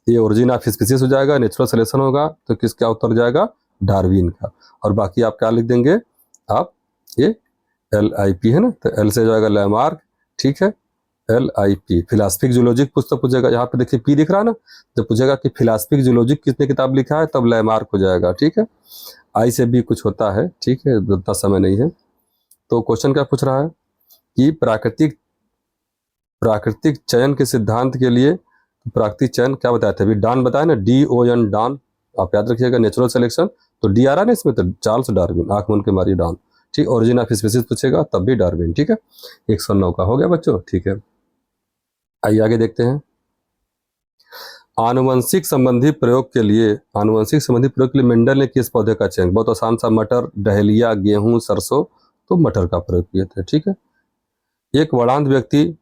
ये ओरिजिन ऑफ स्पीसीज हो जाएगा, नेचुरल सिलेक्शन होगा, तो किसका उत्तर जाएगा? डार्विन का। और बाकी आप क्या लिख देंगे? आप ये LIP है ना, तो L से जाएगा लैमार्क। ठीक है, LIP फिलासफिक जूलॉजिक पुस्तक पूछेगा। यहाँ पे देखिए P दिख रहा है ना, जब पूछेगा कि फिलासफिक जूलॉजिक किसने किताब लिखा है तब लैमार्क हो जाएगा। ठीक है, I से भी कुछ होता है। ठीक है, उतना समय नहीं है। तो क्वेश्चन क्या पूछ रहा है कि प्राकृतिक चयन के सिद्धांत के लिए प्राकृतिक चयन क्या बताया था? अभी डॉन बताया ना, DON डॉन। आप याद रखिएगा, नेचुरल सिलेक्शन तो D आ रहा है ना इसमें, तो चार्ल्स डार्विन, आंख मूंद के मारी डॉन। ठीक, ओरिजिन ऑफ स्पीसीज पूछेगा तब भी डार्विन। ठीक है, 109 का हो गया बच्चों। ठीक है, आइए आगे देखते हैं। आनुवंशिक संबंधी प्रयोग के लिए मेंडल ने किस पौधे का चयन? बहुत आसान सा, मटर, डहेलिया, गेहूं, सरसों, तो मटर का प्रयोग किए थे। ठीक है। एक वर्णांध व्यक्ति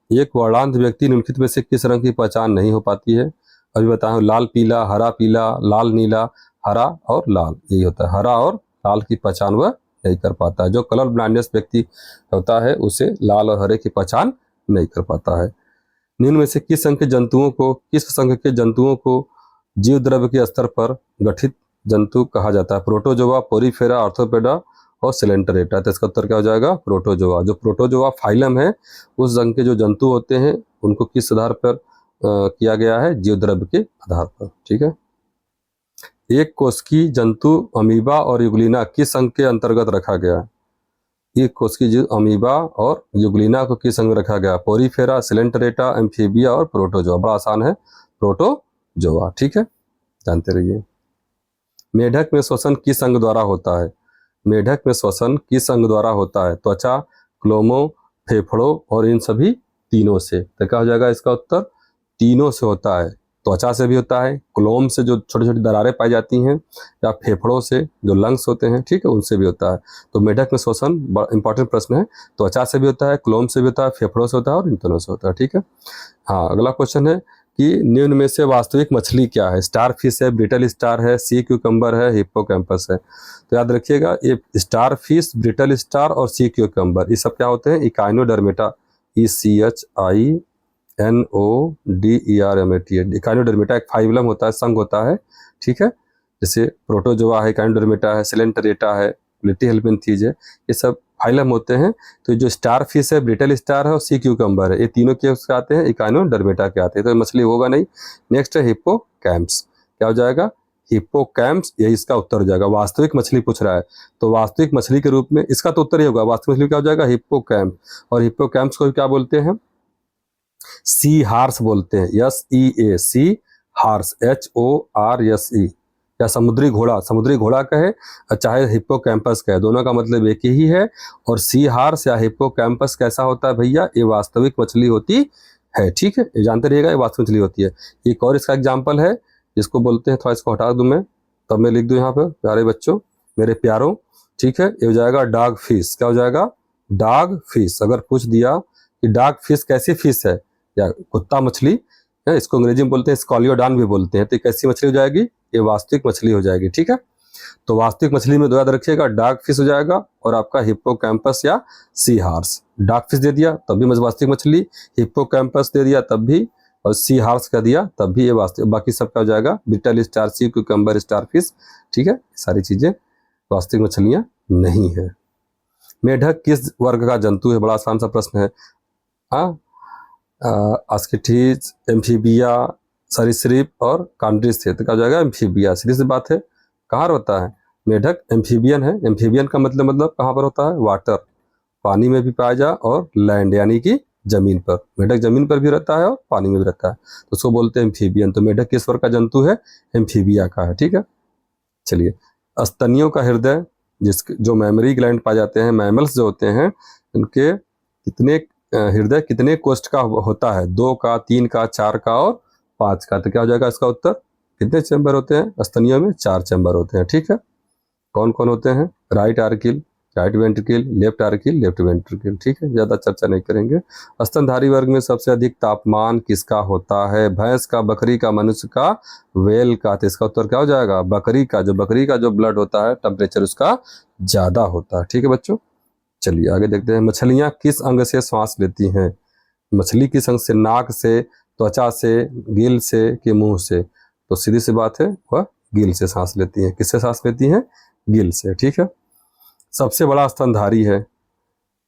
निम्नलिखित में से किस रंग की पहचान नहीं हो पाती है? अभी बताया, लाल पीला, हरा पीला, लाल नीला, हरा और लाल, यही होता है। हरा और लाल की पहचान वह नहीं कर पाता है। जो कलर ब्लाइंडनेस व्यक्ति होता है उसे लाल और हरे की पहचान नहीं कर पाता है। निम्न में से किस संघ के जंतुओं को जीव द्रव्य के स्तर पर गठित जंतु कहा जाता है? प्रोटोजोआ, पोरीफेरा, ऑर्थोपेडा और सिलेंटरेटा। तो इसका उत्तर क्या हो जाएगा? प्रोटोजोआ। जो प्रोटोजोआ फाइलम है, उस संघ के जो जंतु होते हैं उनको किस आधार पर किया गया है? जीव द्रव्य के आधार पर। ठीक है। एक कोशिकी जंतु अमीबा और युगलिना किस संघ के अंतर्गत रखा गया है? एक कोशिकी जीव अमीबा और युगलिना को किस संघ में रखा गया? पोरीफेरा, सिलेंटरेटा, एम्फीबिया और प्रोटोजोआ। बड़ा आसान है, प्रोटोजोआ। ठीक है, जानते रहिए। मेढक में श्वसन किस अंग द्वारा होता है? मेढक में श्वसन किस अंग द्वारा होता है? त्वचा, क्लोमो, फेफड़ों और इन सभी तीनों से। तो क्या हो जाएगा इसका उत्तर? तीनों से होता है। त्वचा से भी होता है, क्लोम से जो छोटी छोटी दरारें पाई जाती हैं, या फेफड़ों से जो लंग्स होते हैं, ठीक है, उनसे भी होता है। तो मेढक में श्वसन इंपॉर्टेंट प्रश्न है। त्वचा से भी होता है, क्लोम से भी होता है, फेफड़ों से होता है और इन दोनों से होता है। ठीक है। हाँ, अगला क्वेश्चन है कि निम्न में से वास्तविक मछली क्या है? स्टार फिश है, ब्रिटल स्टार है, सी क्यूकम्बर है, हिप्पोकैम्पस है। तो याद रखिएगा, ये स्टार फिश, ब्रिटल स्टार और सी क्यूकम्बर, ये सब क्या होते हैं? इकाइनोडर्मेटा। ECHINODERMATA। इकाइनोडर्मेटा एक फाइलम होता है, संघ होता है। ठीक है, जैसे प्रोटोजोआ है, इकाइनोडर्मेटा है, सिलेंटरेटा है, प्लेटीहेल्मिन्थीज है, ये सब फाइलम होते हैं। तो जो स्टार फिश है, ब्रिटल स्टार है और सी क्यूकम्बर है, ये तीनों के उसके आते हैं, इकाइनोडर्मेटा के आते हैं। तो मछली होगा नहीं। नेक्स्ट है हिप्पोकैम्प्स। क्या हो जाएगा? हिप्पोकैम्प्स, यही इसका उत्तर हो जाएगा। वास्तविक मछली पूछ रहा है तो वास्तविक मछली के रूप में इसका तो उत्तर ही होगा। वास्तविक मछली क्या हो जाएगा? हिप्पोकैम्प। और हिप्पोकैम्प्स को क्या बोलते हैं? सी हार्स बोलते हैं। SEA, सी हार्स, HORSE। या समुद्री घोड़ा कहे चाहे हिप्पोकैम्पस कहे, दोनों का मतलब एक ही है। और सी हार्स या हिप्पोकैम्पस कैसा होता है भैया? ये वास्तविक मछली होती है, ठीक है, ये जानते रहिएगा, ये वास्तविक मछली होती है। एक और इसका एग्जाम्पल है जिसको बोलते हैं, थोड़ा इसको हटा दूं मैं, तब मैं लिख दूं यहाँ पे, प्यारे बच्चों, मेरे प्यारों, ठीक है, ये हो जाएगा डॉग फिश। क्या हो जाएगा? Dog fish. अगर पूछ दिया कि डॉग फिश कैसी फिश है, या कुत्ता मछली है, इसको अंग्रेजी में बोलते हैं स्कॉलियोडान भी बोलते हैं, तो ये कैसी मछली हो जाएगी? ये वास्तविक मछली हो जाएगी, ठीक है। तो वास्तविक मछली में दो याद रखिएगा, डॉग फिश हो जाएगा और आपका हिप्पोकैम्पस या सी हार्स। डॉग फिश दे दिया तब भी वास्तविक मछली, हिप्पोकैम्पस दे दिया तब भी, और सी हार्स का दिया तब भी ये वास्तविक। बाकी सब क्या हो जाएगा? Brittle star c, cucumber star fish, ठीक है, सारी चीजें वास्तविक मछलियां नहीं है। मेढक किस वर्ग का जंतु है? बड़ा आसान सा प्रश्न है। हाँ, आस्किटीज, एम्फीबिया, सरीसृप और कांड्रिस थे, तो क्या हो जाएगा? एम्फीबिया। सीधी सी बात है, कहाँ होता है मेढक? एम्फीबियन है। एम्फीबियन का मतलब कहाँ पर होता है? वाटर, पानी में भी पाया जा, और लैंड यानी कि जमीन पर। मेढक जमीन पर भी रहता है और पानी में भी रहता है, तो उसको बोलते हैं एम्फीबियन। तो मेढक किस वर्ग का जंतु है? एम्फीबिया का है, ठीक है। चलिए, स्तनियों का हृदय, जो मेमोरी ग्लैंड पाए जाते हैं, मैमल्स जो होते हैं, उनके कितने हृदय कितने कोष्ठ का होता है? 2 का, 3 का, 4 का और 5 का। तो क्या हो जाएगा इसका उत्तर? कितने चैम्बर होते हैं स्तनियों में? 4 चैम्बर होते हैं, ठीक है। कौन कौन होते हैं? Right auricle, right ventricle, left auricle, left ventricle, ठीक है, ज्यादा चर्चा नहीं करेंगे। स्तनधारी वर्ग में सबसे अधिक तापमान किसका होता है? भैंस का, बकरी का, मनुष्य का, वेल का। तो इसका उत्तर क्या हो जाएगा? बकरी का। बकरी का जो ब्लड होता है, टेम्परेचर उसका ज्यादा होता है, ठीक है बच्चों। चलिए आगे देखते हैं, मछलियां किस अंग से सांस लेती हैं? मछली किस अंग से? नाक से, त्वचा से, गिल से कि मुंह से? तो सीधी सी बात है, वह गिल से सांस लेती हैं। किससे सांस लेती हैं? गिल से, ठीक है। सबसे बड़ा स्तनधारी है,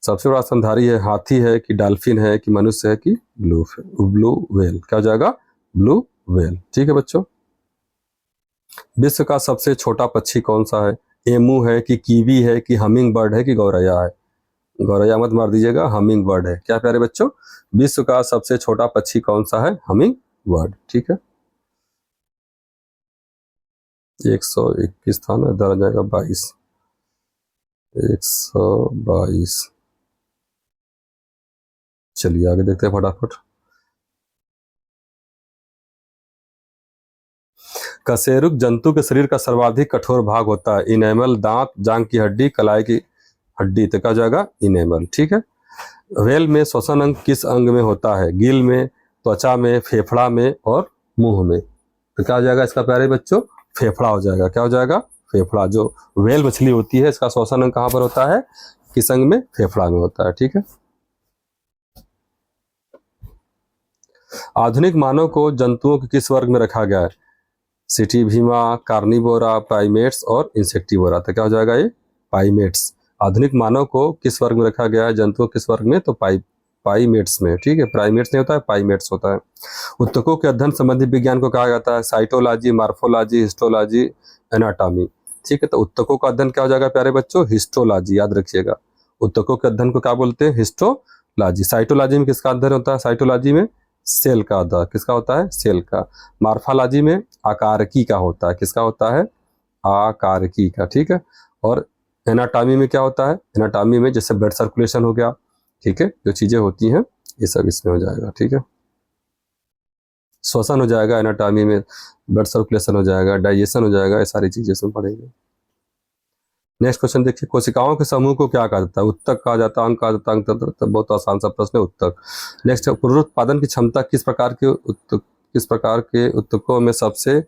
सबसे बड़ा स्तनधारी है, हाथी है कि डॉल्फिन है कि मनुष्य है कि ब्लू व्हेल? क्या हो जाएगा? ब्लू व्हेल, ठीक है बच्चों। विश्व का सबसे छोटा पक्षी कौन सा है? एमू है कि कीवी है कि हमिंग बर्ड है कि गौरैया है? गौरैया मत मार दीजिएगा, हमिंग बर्ड है। क्या प्यारे बच्चों? विश्व का सबसे छोटा पक्षी कौन सा है? हमिंग बर्ड, ठीक है। 121 था ना, इधर आ जाएगा 22, 122। चलिए आगे देखते हैं फटाफट। कशेरुक जंतु के शरीर का सर्वाधिक कठोर भाग होता है? इनेमल, दांत, जांग की हड्डी, कलाई की हड्डी। तो क्या हो जाएगा? इनेमल, ठीक है। व्हेल में श्वसन अंग किस अंग में होता है? गिल में, त्वचा में, फेफड़ा में और मुंह में? तो क्या हो जाएगा इसका प्यारे बच्चों? फेफड़ा हो जाएगा। क्या हो जाएगा? फेफड़ा। जो व्हेल मछली होती है, इसका श्वसन अंग कहाँ पर होता है? किस अंग में? फेफड़ा में होता है, ठीक है। आधुनिक मानव को जंतुओं के किस वर्ग में रखा गया है? सिटीभीमा, कार्निवोरा, प्राइमेट्स और इंसेक्टिवोरा। तो क्या हो जाएगा? ये प्राइमेट्स। आधुनिक मानव को किस वर्ग में रखा गया है? जंतुओं किस वर्ग में? तो प्राइमेट्स में, ठीक है। प्राइमेट्स नहीं होता है, प्राइमेट्स होता है। उत्तकों के अध्ययन संबंधी विज्ञान को कहा जाता है? साइटोलॉजी, मार्फोलॉजी, हिस्टोलॉजी, एनाटॉमी, ठीक है। तो उत्तकों का अध्ययन क्या हो जाएगा प्यारे बच्चों? हिस्टोलॉजी, याद रखिएगा। उत्तकों के अध्ययन को क्या बोलते हैं? हिस्टोलॉजी। साइटोलॉजी में किसका अध्ययन होता है? साइटोलॉजी में सेल का अध्ययन। किसका होता है? सेल का। मार्फोलॉजी में आकारकी का होता है। किसका होता है? आकारकी का, ठीक है। और एनाटॉमी में क्या होता है? एनाटॉमी में जैसे ब्लड सर्कुलेशन हो गया, ठीक है, जो चीजें होती हैं ये सब इसमें हो जाएगा, ठीक है। श्वसन हो जाएगा एनाटॉमी में, ब्लड सर्कुलेशन हो जाएगा, डाइजेशन हो जाएगा, ये सारी चीजें इसमें पढ़ेंगे। नेक्स्ट क्वेश्चन देखिए, कोशिकाओं के समूह को क्या कहा जाता है? उत्तक कहा जाता है, अंग कहा जाता है, अंगतंत्र। बहुत आसान सा प्रश्न है, उत्तक। नेक्स्ट, पुनरुत्पादन की क्षमता किस प्रकार के उत्तकों में सबसे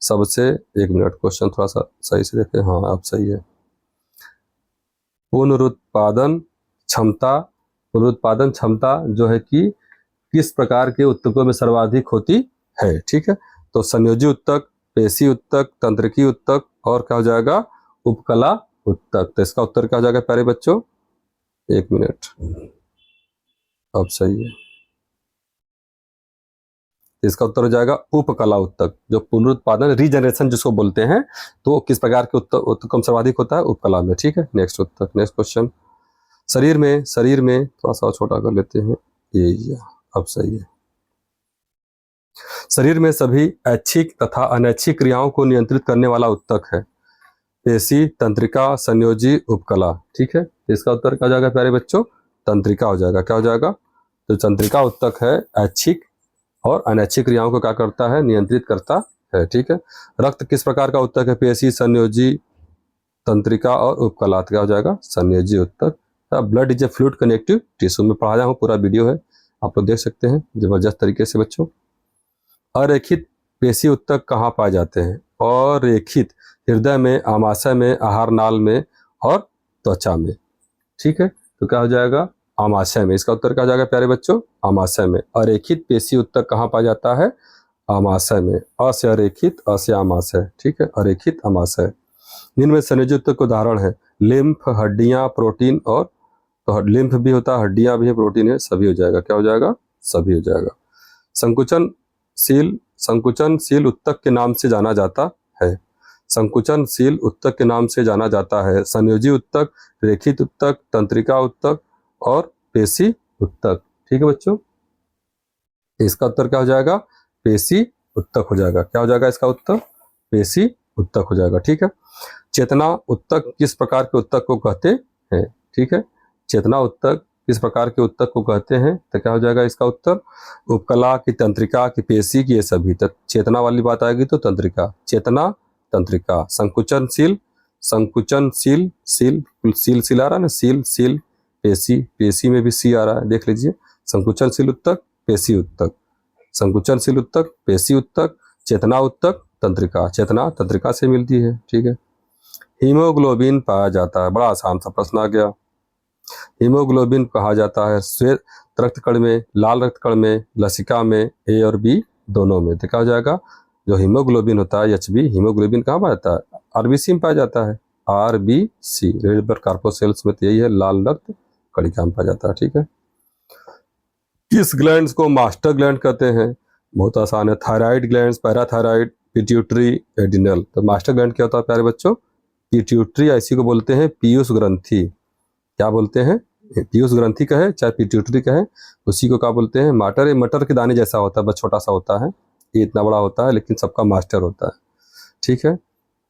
सबसे 1 मिनट, क्वेश्चन थोड़ा सा सही से देखें। हाँ, अब सही है। पुनरुत्पादन क्षमता जो है कि किस प्रकार के उत्तकों में सर्वाधिक होती है, ठीक है। तो संयोजी उत्तक, पेशी उत्तक, तंत्रिकी उत्तक और क्या हो जाएगा? उपकला उत्तक। तो इसका उत्तर क्या हो जाएगा प्यारे बच्चों? 1 मिनट, अब सही है। इसका उत्तर हो जाएगा उपकला उत्तक। जो पुनरुत्पादन, रीजनरेशन जिसको बोलते हैं, तो किस प्रकार के उत्तक में सर्वाधिक होता है? उपकला में, ठीक है। नेक्स्ट उत्तक, नेक्स्ट क्वेश्चन। शरीर में थोड़ा सा छोटा कर लेते हैं, ये अब सही है। शरीर में सभी ऐच्छिक तथा अनैच्छिक क्रियाओं को नियंत्रित करने वाला उत्तक है? पेशी, तंत्रिका, संयोजी, उपकला, ठीक है। इसका उत्तर क्या हो जाएगा प्यारे बच्चों? तंत्रिका हो जाएगा। क्या हो जाएगा? तो तंत्रिका उत्तक है ऐच्छिक और अनैच्छिक क्रियाओं को क्या करता है, नियंत्रित करता है। ठीक है। रक्त किस प्रकार का उत्तक है, पेशी, संयोजी, तंत्रिका और उपकलात। क्या हो जाएगा, संयोजी उत्तक। Blood is a fluid connective tissue में पढ़ाया हूँ, पूरा वीडियो है, आप लोग देख सकते हैं जबरदस्त तरीके से बच्चों। अरेखित पेशी उत्तक कहाँ पाए जाते हैं, अरेखित हृदय में, आमाशय में, आहार नाल में और त्वचा में। ठीक है, तो क्या हो जाएगा, आमाशय में। इसका उत्तर क्या हो जाएगा प्यारे बच्चों, आमाशय में। अरेखित पेशी उत्तक कहाँ पाया जाता है, आमाशय में। अ से अरेखित, अ से आमाशय। ठीक है, अरेखित आमाशय। निम्न में संयोजी उत्तक के उदाहरण है, लिम्फ, हड्डियां, प्रोटीन और, तो लिम्फ भी होता है, हड्डियां भी है, प्रोटीन है, सभी हो जाएगा। क्या हो जाएगा, सभी हो जाएगा। संकुचनशील उत्तक के नाम से जाना जाता है, संकुचनशील उत्तक के नाम से जाना जाता है संयोजी उत्तक, रेखित उत्तक, तंत्रिका उत्तक और पेशी उत्तक। ठीक है बच्चों, इसका उत्तर क्या हो जाएगा, पेशी उत्तक हो जाएगा। क्या हो जाएगा इसका उत्तर, पेशी उत्तक हो जाएगा। ठीक है। चेतना उत्तक किस प्रकार के उत्तक को कहते हैं। ठीक है, चेतना उत्तक किस प्रकार के उत्तक को कहते हैं, तो क्या हो जाएगा इसका उत्तर, उपकला की, तंत्रिका की, पेशी की, ये सभी। तो चेतना वाली बात आएगी तो तंत्रिका, चेतना, तंत्रिका। संकुचनशील, संकुचनशील, सील आ रहा है ना, सील पेशी, पेशी में भी सी आ रहा है, देख लीजिए। संकुचनशील उत्तक, पेशी उत्तक, संकुचनशील उत्तक, पेशी उत्तक, चेतना उत्तक, तंत्रिका। चेतना तंत्रिका से मिलती है। ठीक है। हीमोग्लोबिन पाया जाता है, बड़ा आसान सा प्रश्न आ गया। हीमोग्लोबिन कहा जाता है श्वेत रक्तकण में, लाल रक्तकण में, लसिका में, ए और बी दोनों में। तो क्या हो जाएगा, जो हीमोग्लोबिन होता है एचबी, हीमोग्लोबिन कहाँ पाया जाता है, आरबीसी में पाया जाता है, आरबीसी, रेड ब्लड कार्पोसेल्स में। तो यही है, लाल रक्त कणिका में पाया जाता है। ठीक है। किस ग्लैंड्स को मास्टर ग्लैंड कहते हैं, बहुत आसान है, thyroid glands, parathyroid, pituitary, adrenal. तो मास्टर ग्लैंड क्या होता है प्यारे बच्चों, पिट्यूटरी, ऐसी को बोलते हैं पीयूष ग्रंथि। क्या बोलते हैं, पीयूष ग्रंथि कहे चाहे पिट्यूटरी कहे, उसी को क्या बोलते हैं, मटर। मटर के दाने जैसा होता है, बस छोटा सा होता है, ये इतना बड़ा होता है, लेकिन सबका मास्टर होता है। ठीक है।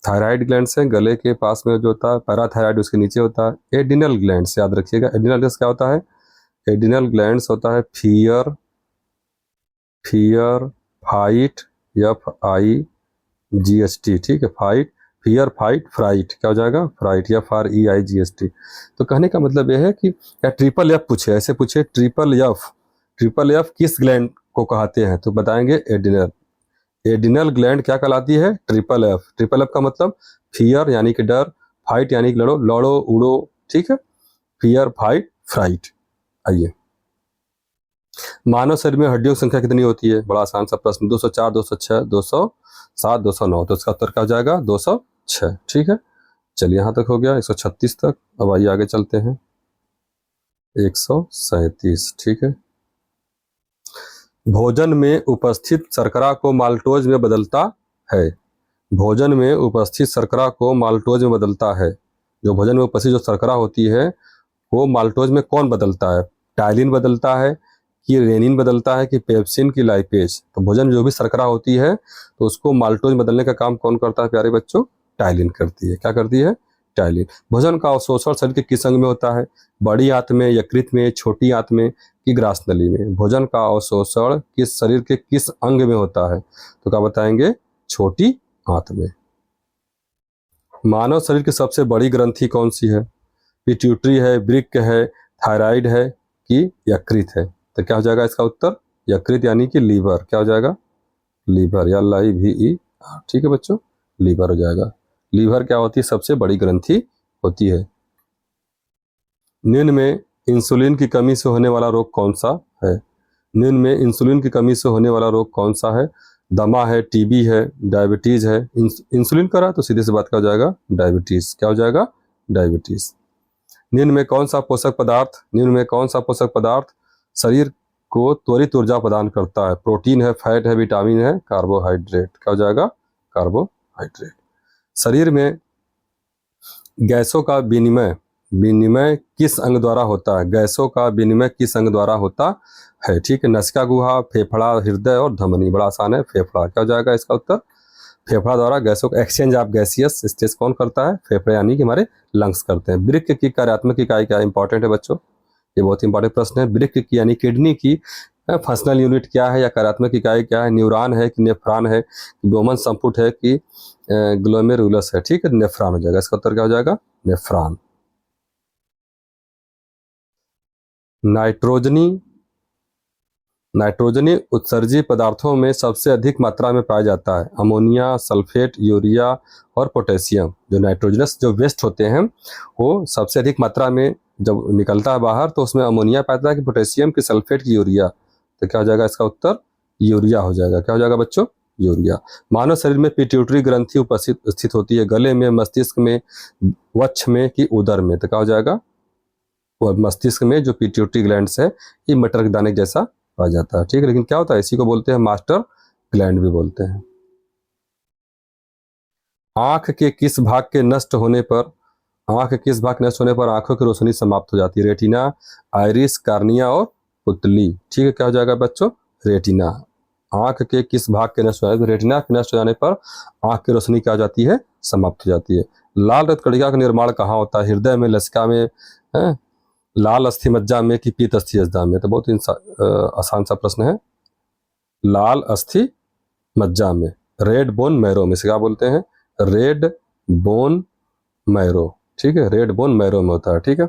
थायराइड ग्लैंड से गले के पास में जो होता है, पैराथायराइड उसके नीचे होता है। एडिनल ग्लैंड से याद रखिएगा, एडिनल ग्लैंड क्या होता है, एडिनल ग्लैंड होता है फियर, फाइट, FIGHT। ठीक है, फाइट, फियर, फाइट, फ्राइट। क्या हो जाएगा, फ्राइट, FREIGHT। तो कहने का मतलब यह है कि या ट्रिपल एफ पूछे, ऐसे पूछे ट्रिपल एफ किस ग्लैंड को कहते हैं, तो बताएंगे एडिनल। एडिनल ग्लैंड क्या कहलाती है, ट्रिपल एफ। ट्रिपल एफ का मतलब फियर यानी कि डर, फाइट यानी कि लड़ो, लड़ो उड़ो। ठीक है, फियर, फाइट, फ्राइट। आइए, मानव शरीर में हड्डियों की संख्या कितनी होती है, बड़ा आसान सा प्रश्न, 204, 206, 207, 209। तो इसका उत्तर क्या हो जाएगा, 206। ठीक है, चलिए यहाँ तक हो गया, 136 तक। अब आइए आगे चलते हैं, 137। ठीक है। भोजन में उपस्थित शर्करा को माल्टोज में बदलता है, भोजन में उपस्थित शर्करा को माल्टोज में बदलता है। जो भोजन में उपस्थित जो शर्करा होती है वो माल्टोज में कौन बदलता है, टाइलिन बदलता है कि रेनिन बदलता है कि पेप्सिन की लाइपेज। तो भोजन में जो भी शर्करा होती है तो उसको माल्टोज में बदलने का काम कौन करता है प्यारे बच्चों, टाइलिन करती है। क्या करती है, टाइलिन। भोजन का अवशोषण शरीर के किस अंग में होता है, बड़ी आंत में, यकृत में, छोटी आंत में कि ग्रास नली में। भोजन का अवशोषण किस शरीर के किस अंग में होता है, तो क्या बताएंगे, छोटी आंत में। मानव शरीर की सबसे बड़ी ग्रंथि कौन सी है, पिट्यूटरी है, वृक्क है, थायराइड है कि यकृत है। तो क्या हो जाएगा इसका उत्तर, यकृत यानी कि लीवर। क्या हो जाएगा, लीवर, या LIVER। ठीक है बच्चों, लीवर हो जाएगा। लीवर क्या होती है, सबसे बड़ी ग्रंथि होती है। निम्न में इंसुलिन की कमी से होने वाला रोग कौन सा है, निम्न में इंसुलिन की कमी से होने वाला रोग कौन सा है, दमा है, TB है, डायबिटीज है। इंसुलिन करा तो सीधे से बात क्या हो जाएगा, डायबिटीज। क्या हो जाएगा, डायबिटीज। निम्न में कौन सा पोषक पदार्थ, निम्न में कौन सा पोषक पदार्थ शरीर को त्वरित ऊर्जा प्रदान करता है, प्रोटीन है, फैट है, विटामिन है, कार्बोहाइड्रेट। क्या हो जाएगा, कार्बोहाइड्रेट। शरीर में गैसों का विनिमय किस अंग द्वारा होता है, गैसों का विनिमय किस अंग द्वारा होता है। ठीक है, नसिका गुहा, फेफड़ा, हृदय और धमनी। बड़ा आसान है, फेफड़ा। क्या हो जाएगा इसका उत्तर, फेफड़ा द्वारा गैसों का एक्सचेंज ऑफ गैसियस स्टेज कौन करता है, फेफड़े यानी कि हमारे लंग्स करते हैं। वृक्क की कार्यात्मक इकाई क्या इंपॉर्टेंट है बच्चों, ये बहुत इंपॉर्टेंट प्रश्न है। वृक्क की यानी किडनी की फंक्शनल यूनिट क्या है या कार्यात्मक इकाई क्या है? न्यूरॉन है कि नेफ्रॉन है कि बोमन संपुट है कि ग्लोमेरुलस है? ठीक है, नेफ्रॉन हो जाएगा। इसका उत्तर क्या हो जाएगा? नेफ्रॉन। नाइट्रोजनी नाइट्रोजनी उत्सर्जी पदार्थों में सबसे अधिक मात्रा में पाया जाता है। अमोनिया, सल्फेट, यूरिया और पोटेशियम। जो नाइट्रोजनस जो वेस्ट होते हैं वो सबसे अधिक मात्रा में जब निकलता है बाहर तो उसमें अमोनिया पाता है कि पोटेशियम की, सल्फेट की, यूरिया? तो क्या हो जाएगा इसका उत्तर? यूरिया हो जाएगा। क्या हो जाएगा बच्चों? यूरिया। मानव शरीर में पिट्यूटरी ग्रंथि उपस्थित स्थित होती है, गले में, मस्तिष्क में, वक्ष में कि उदर में? तो क्या हो जाएगा? वो मस्तिष्क में जो पिट्यूटरी ग्लैंड्स है ये मटर के दाने जैसा आ जाता है। ठीक है, लेकिन क्या होता है, इसी को बोलते हैं मास्टर ग्लैंड भी बोलते हैं। आंख के किस भाग के नष्ट होने पर आंखों की रोशनी समाप्त हो जाती है? रेटिना, आइरिस, कार्निया और पुतली। ठीक है, क्या हो जाएगा बच्चों? रेटिना। आंख के किस भाग के नष्ट हो जाने पर? रेटिना के नष्ट हो जाने पर आंख की रोशनी क्या हो जाती है? समाप्त हो जाती है। लाल रक्त कणिका का निर्माण कहाँ होता है? हृदय में, लसिका में, है? लाल अस्थि मज्जा में कि पीत अस्थि मज्जा में? तो बहुत आसान सा प्रश्न है। लाल अस्थि मज्जा में, रेड बोन मैरो में। से क्या बोलते हैं? Red bone marrow. ठीक है, रेड बोन मैरो में होता है। ठीक है।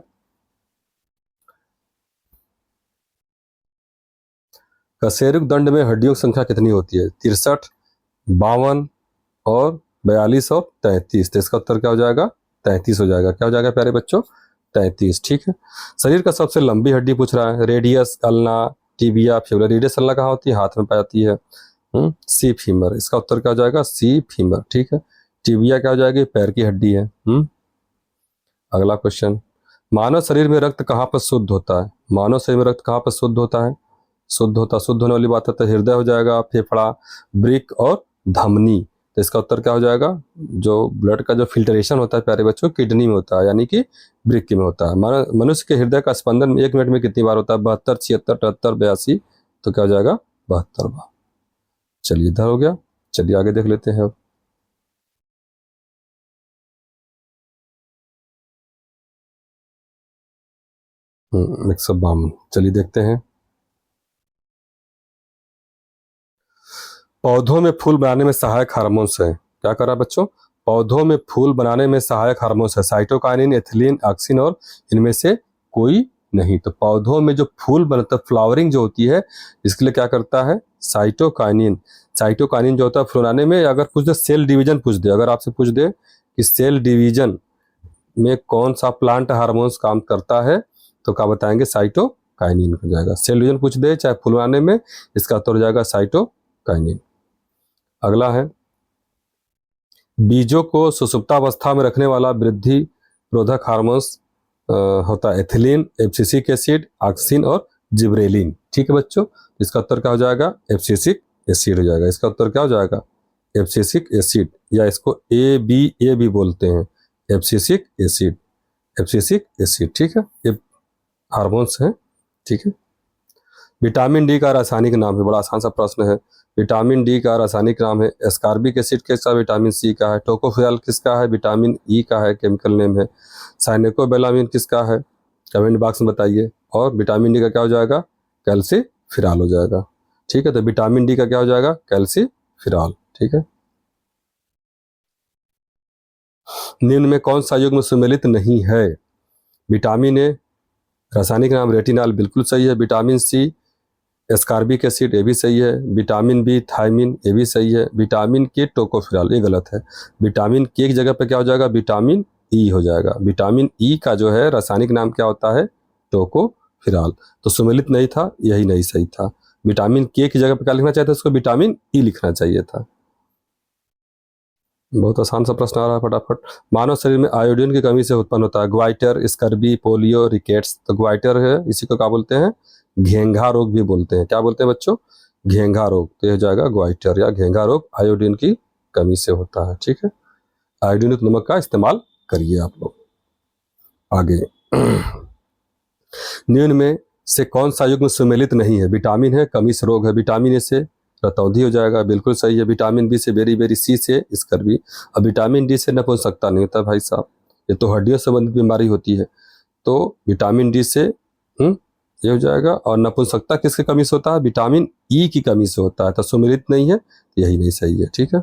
कशेरुक दंड में हड्डियों की संख्या कितनी होती है? 63, 52 और 42 और 33। तो इसका उत्तर क्या हो जाएगा? 33 हो जाएगा। क्या हो जाएगा प्यारे बच्चों? 33। ठीक है। शरीर का सबसे लंबी हड्डी पूछ रहा है। Radius ulna, tibia, fibula. Radius ulna कहाँ होती है? हाथ में पाई जाती है। सी फीमर। इसका उत्तर क्या हो जाएगा? सी फीमर। ठीक है। टिबिया क्या हो जाएगी? पैर की हड्डी है। अगला क्वेश्चन, मानव शरीर में रक्त कहाँ पर शुद्ध होता है? मानव शरीर में रक्त कहाँ पर शुद्ध होता है? शुद्ध होने वाली बात है तो हृदय हो जाएगा, फेफड़ा, वृक्क और धमनी। तो इसका उत्तर क्या हो जाएगा? जो ब्लड का जो फिल्ट्रेशन होता है प्यारे बच्चों, किडनी में होता है, यानी कि वृक्क में होता है। मनुष्य के हृदय का स्पंदन 1 मिनट में कितनी बार होता है? 72, 76, 78, 82। तो क्या हो जाएगा? 72 बार। चलिए, इधर हो गया। चलिए आगे देख लेते हैं अब। 152। चलिए देखते हैं। पौधों में फूल बनाने में सहायक हार्मोन्स है। क्या करा बच्चों? पौधों में फूल बनाने में सहायक हार्मोन्स है। साइटोकाइनिन, एथिलीन, ऑक्सिन और इनमें से कोई नहीं। तो पौधों में जो फूल बनता है, फ्लावरिंग जो होती है, इसके लिए क्या करता है? साइटोकाइनिन। साइटोकाइनिन जो होता है फूल बनाने में, अगर पूछ दे सेल डिवीजन पूछ दे, अगर आपसे पूछ दे कि सेल डिवीजन में कौन सा प्लांट हार्मोन्स काम करता है, तो क्या बताएंगे? साइटोकाइनिन हो जाएगा। सेल डिवीजन पूछ दे चाहे फूल बनाने में, इसका उत्तर हो जाएगा साइटोकाइनिन। अगला है, बीजों को सुसुप्तावस्था में रखने वाला वृद्धि रोधक हार्मोन्स होता है एथिलीन, एब्सिसिक एसिड, ऑक्सिन और जिब्रेलिन। ठीक है बच्चों, इसका उत्तर क्या हो जाएगा? एब्सिसिक एसिड हो जाएगा। इसका उत्तर क्या हो जाएगा? एब्सिसिक एसिड, या इसको ए भी बोलते हैं। Abscisic acid, abscisic acid. ठीक है, ये हार्मोन्स हैं। ठीक है। विटामिन डी का रासायनिक नाम है। बड़ा आसान सा प्रश्न है। विटामिन डी का रासायनिक नाम है। एस्कॉर्बिक एसिड किसका? विटामिन सी का है। टोकोफेराल किसका है? विटामिन ई का है, केमिकल नेम है। साइनेकोबेलामिन किसका है? कमेंट बॉक्स में बताइए। और विटामिन डी का क्या हो जाएगा? कैल्सीफिराल हो जाएगा। ठीक है, तो विटामिन डी का क्या हो जाएगा? कैल्सीफिराल। ठीक है। निम्न में कौन सा युग्म सुमेलित नहीं है? विटामिन ए, रासायनिक नाम रेटिनॉल, बिल्कुल सही है। विटामिन सी, एस्कॉर्बिक एसिड, ये भी सही है। विटामिन बी, थायमिन, ये भी सही है। विटामिन के, टोकोफिराल, ये गलत है। विटामिन के की जगह पे क्या हो जाएगा? विटामिन ई हो जाएगा। विटामिन ई का जो है रासायनिक नाम क्या होता है? टोकोफिराल। तो सुमेलित नहीं था, यही नहीं सही था। विटामिन के की जगह पे क्या लिखना चाहिए था? उसको विटामिन ई लिखना चाहिए था। बहुत आसान सा प्रश्न आ रहा है, फटाफट। मानव शरीर में आयोडीन की कमी से उत्पन्न होता है ग्वाइटर, स्कर्बी, पोलियो, रिकेट्स। तो ग्वाइटर है, इसी को क्या बोलते हैं? घेंघा रोग भी बोलते हैं। क्या बोलते हैं बच्चों? घेंघा रोग। तो यह जाएगा ग्वाइटर या घेंघा रोग, आयोडीन की कमी से होता है। ठीक है, आयोडीन युक्त नमक का इस्तेमाल करिए आप लोग। आगे निम्न में से कौन सा युग्म सुमेलित नहीं है? विटामिन है, कमी से रोग है। विटामिन ए से रतौंधी हो जाएगा, बिल्कुल सही है। विटामिन बी से बेरी, सी से स्कर्वी। अब विटामिन डी से नपुंसकता नहीं होता भाई साहब, ये तो हड्डियों से संबंधित बीमारी होती है। तो विटामिन डी से ये हो जाएगा। और नपुंसकता किसकी कमी से होता है? विटामिन ई की कमी से होता है। तो सुमेलित नहीं है, तो यही नहीं सही है। ठीक है।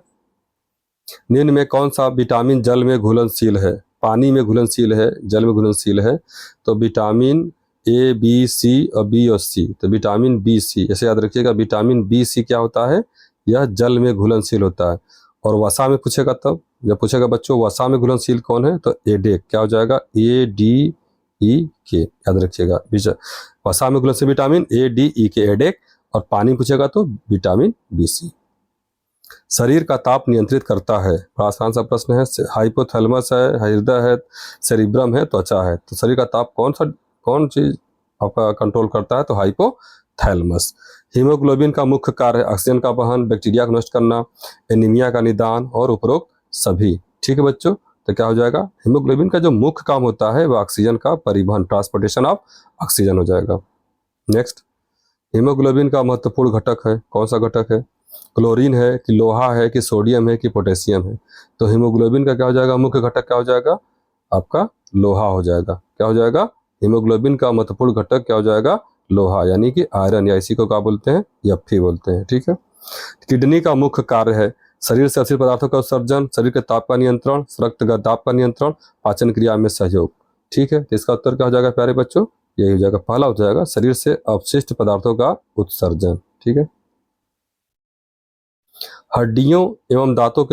निम्न में कौन सा विटामिन जल में घुलनशील है? पानी में घुलनशील है, जल में घुलनशील है। तो विटामिन ए, बी, सी और बी और सी। तो विटामिन बी, सी, ऐसे याद रखिएगा। विटामिन बी, सी क्या होता है? यह जल में घुलनशील होता है। और वसा में पूछेगा, तब जब पूछेगा बच्चों वसा में घुलनशील कौन है, तो एडेक। क्या हो जाएगा? ए डी ई के, याद रखिएगा। वसा में घुलनशील विटामिन ए डी ई के, एडेक। और पानी पूछेगा तो विटामिन बी, सी। शरीर का ताप नियंत्रित करता है, बड़ा आसान सा प्रश्न है। हाइपोथैलेमस है, हृदय है, सेरिब्रम है, त्वचा है। तो शरीर का ताप कौन चीज आपका कंट्रोल करता है? तो हाइपोथैलेमस। हीमोग्लोबिन का मुख्य कार्य है ऑक्सीजन का वहन, बैक्टीरिया को नष्ट करना, एनीमिया का निदान और उपरोक्त सभी। ठीक है बच्चों। तो क्या हो जाएगा? हीमोग्लोबिन का जो मुख्य काम होता है वह ऑक्सीजन का परिवहन, ट्रांसपोर्टेशन ऑफ ऑक्सीजन हो जाएगा। नेक्स्ट, हीमोग्लोबिन का महत्वपूर्ण घटक है, कौन सा घटक है? क्लोरीन है कि लोहा है कि सोडियम है कि पोटेशियम है? तो हीमोग्लोबिन का क्या हो जाएगा? मुख्य घटक क्या हो जाएगा? आपका लोहा हो जाएगा। क्या हो जाएगा? हीमोग्लोबिन का महत्वपूर्ण घटक क्या हो जाएगा? लोहा, यानी कि आयरन, या इसी को क्या बोलते हैं? एफ बोलते हैं। ठीक है। किडनी का मुख्य कार्य है शरीर से अवशिष्ट पदार्थों का उत्सर्जन, शरीर के ताप का नियंत्रण, रक्त का दाब का नियंत्रण, पाचन क्रिया में सहयोग। ठीक है। तो इसका उत्तर क्या हो जाएगा प्यारे बच्चों? यही हो जाएगा, पहला हो जाएगा शरीर से अवशिष्ट पदार्थों का उत्सर्जन। ठीक है। हड्डियों एवं दांतों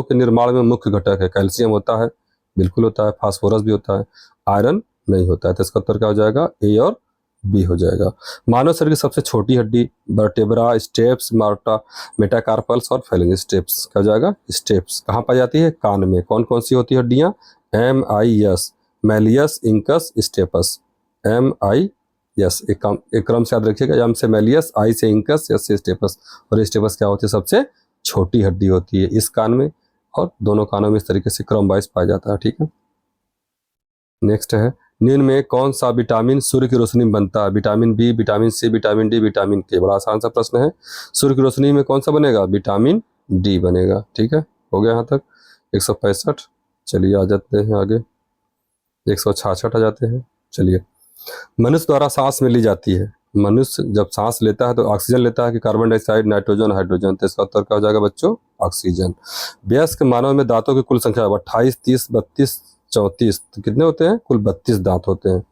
के निर्माण में मुख्य घटक है। कैल्शियम होता है, बिल्कुल होता है। फास्फोरस भी होता है, आयरन नहीं होता है। तो इसका उत्तर क्या हो जाएगा? ए और बी हो जाएगा। मानव शरीर की सबसे छोटी हड्डी वर्टेब्रा, स्टेप्स, मेटाकार्पल्स और फेलेंज। स्टेप्स क्या हो जाएगा? स्टेप्स कहाँ पाई जाती है? कान में। कौन कौन सी होती है हड्डियाँ? MIS, malleus, incus, stapes. MIS एक क्रम से याद रखिएगा। एम से मैलियस, आई से इंकस, एस से स्टेपस। और स्टेपस क्या होती है? सबसे छोटी हड्डी होती है इस कान में, और दोनों कानों में इस तरीके से क्रम वाइज पाया जाता है। ठीक है। नेक्स्ट है, निम्न में कौन सा विटामिन सूर्य की रोशनी में बनता है? Vitamin B, vitamin C, vitamin D, vitamin K. बड़ा आसान सा प्रश्न है। सूर्य की रोशनी में कौन सा बनेगा? विटामिन डी बनेगा। ठीक है। हो गया यहाँ तक 165। चलिए आ जाते हैं आगे, 166 आ जाते हैं। चलिए, मनुष्य द्वारा सांस में ली जाती है। मनुष्य जब सांस लेता है तो ऑक्सीजन लेता है कि कार्बन डाइऑक्साइड, नाइट्रोजन, हाइड्रोजन? तो इसका उत्तर क्या हो जाएगा बच्चों? ऑक्सीजन। वयस्क मानव में दांतों की कुल संख्या 28, 30, 32, 34। तो कितने होते हैं? कुल 32 दांत होते हैं।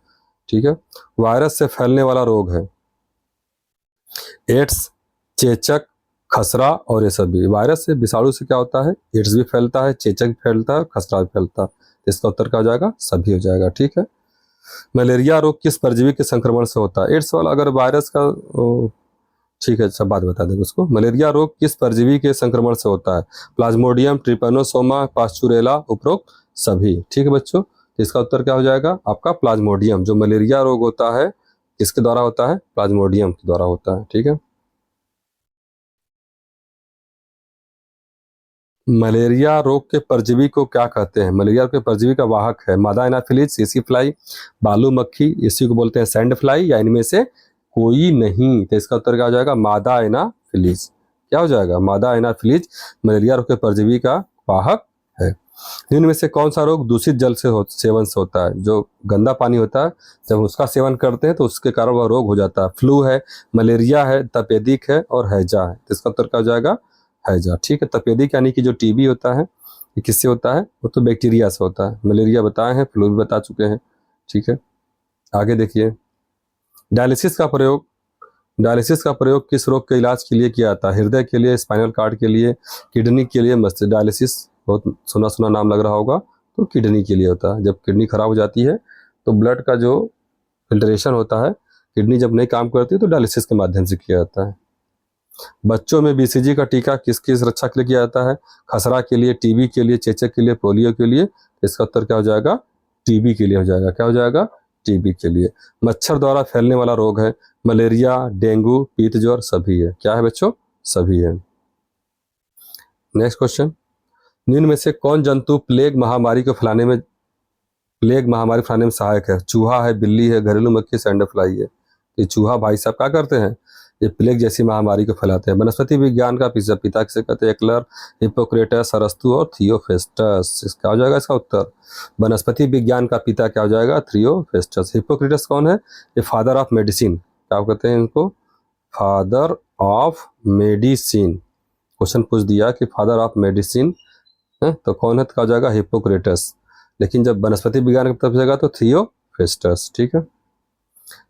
ठीक है। वायरस से फैलने वाला रोग है एड्स, चेचक, खसरा और ये सभी। वायरस से, विषाणु से क्या होता है? एड्स भी फैलता है, चेचक भी फैलता है और खसरा भी फैलता है। तो इसका उत्तर क्या हो जाएगा? सभी हो जाएगा। ठीक है। मलेरिया रोग किस परजीवी के संक्रमण से होता है? एड्स वाला अगर वायरस का, ठीक है, सब बात बता देंगे उसको। मलेरिया रोग किस परजीवी के संक्रमण से होता है? प्लाज्मोडियम, ट्रिपेनोसोमा, पास्चुरेला, उपरोक्त सभी। ठीक है बच्चों। तो इसका उत्तर क्या हो जाएगा? आपका प्लाज्मोडियम। जो मलेरिया रोग होता है किसके द्वारा होता है? प्लाज्मोडियम के द्वारा होता है। ठीक है। मलेरिया रोग के परजीवी को क्या कहते हैं? मलेरिया के परजीवी का वाहक है मादा एनाफिलीज, सीसी फ्लाई, बालू मक्खी, इसी को बोलते हैं सैंड फ्लाई, या इनमें से कोई नहीं? तो इसका उत्तर क्या हो जाएगा? मादा एनाफिलीज। क्या हो जाएगा? मादा एनाफिलीज मलेरिया रोग के परजीवी का वाहक है। निम्न में से कौन सा रोग दूषित जल से सेवन से होता है? जो गंदा पानी होता है जब उसका सेवन करते हैं तो उसके कारण वह रोग हो जाता है। फ्लू है, मलेरिया है, तपेदिक है और हैजा है। तो इसका उत्तर क्या हो जाएगा? हैजा। ठीक है। तपेदिक यानी कि जो टीबी होता है, ये किससे होता है? वो तो बैक्टीरिया से होता है। मलेरिया बताए हैं, फ्लू भी बता चुके हैं। ठीक है। आगे देखिए, डायलिसिस का प्रयोग किस रोग के इलाज के लिए किया जाता है? हृदय के लिए, स्पाइनल कार्ड के लिए, किडनी के लिए, मस्तिष्क। डायलिसिस बहुत सुना सुना नाम लग रहा होगा। तो किडनी के लिए होता है। जब किडनी खराब हो जाती है तो ब्लड का जो फिल्ट्रेशन होता है, किडनी जब नहीं काम करती है तो डायलिसिस के माध्यम से किया जाता है। बच्चों में BCG का टीका किसकी रक्षा के लिए किया जाता है? खसरा के लिए, टीबी के लिए, चेचक के लिए, पोलियो के लिए। इसका उत्तर क्या हो जाएगा? टीबी के लिए हो जाएगा। क्या हो जाएगा? टीबी के लिए। मच्छर द्वारा फैलने वाला रोग है मलेरिया, डेंगू, पीत ज्वर, सभी है। क्या है बच्चों? सभी है। नेक्स्ट क्वेश्चन, निम्न में से कौन जंतु प्लेग महामारी फैलाने में सहायक है? चूहा है, बिल्ली है, घरेलू मक्खी, सैंड फ्लाई है? ये चूहा भाई साहब क्या करते हैं? ये प्लेग जैसी महामारी को फैलाते हैं। वनस्पति विज्ञान का पिता किसे कहते हैं? एक्लर, हिप्पोक्रेटस, अरस्तु और थियोफेस्टस। क्या हो जाएगा इसका उत्तर? वनस्पति विज्ञान का पिता क्या हो जाएगा? थियोफेस्टस। हिप्पोक्रेटस कौन है? ये फादर ऑफ मेडिसिन। क्या कहते हैं इनको? Father of medicine. क्वेश्चन पूछ दिया कि फादर ऑफ मेडिसिन है तो कौन है? तो क्या हो जाएगा? हिप्पोक्रेटस। लेकिन जब वनस्पति विज्ञान का पिता पूछेगा तो थियोफेस्टस। ठीक है।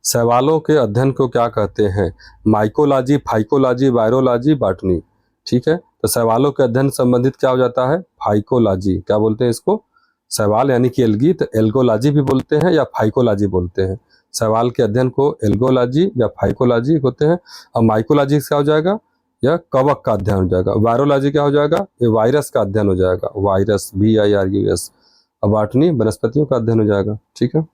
शैवालों के अध्ययन को क्या कहते हैं? Mycology, phycology, virology, botany. ठीक है। तो शैवालों के अध्ययन संबंधित क्या हो जाता है? फाइकोलॉजी। क्या बोलते हैं इसको? शैवाल यानी कि एल्गी, तो एल्गोलॉजी भी बोलते हैं या फाइकोलॉजी बोलते हैं। शैवाल के अध्ययन को एल्गोलॉजी या फाइकोलॉजी होते हैं। और माइकोलॉजी क्या हो जाएगा? यह कवक का अध्ययन हो जाएगा। वायरोलॉजी क्या हो जाएगा? ये वायरस का अध्ययन हो जाएगा, वायरस, VIRUS। और बॉटनी वनस्पतियों का अध्ययन हो जाएगा। ठीक है।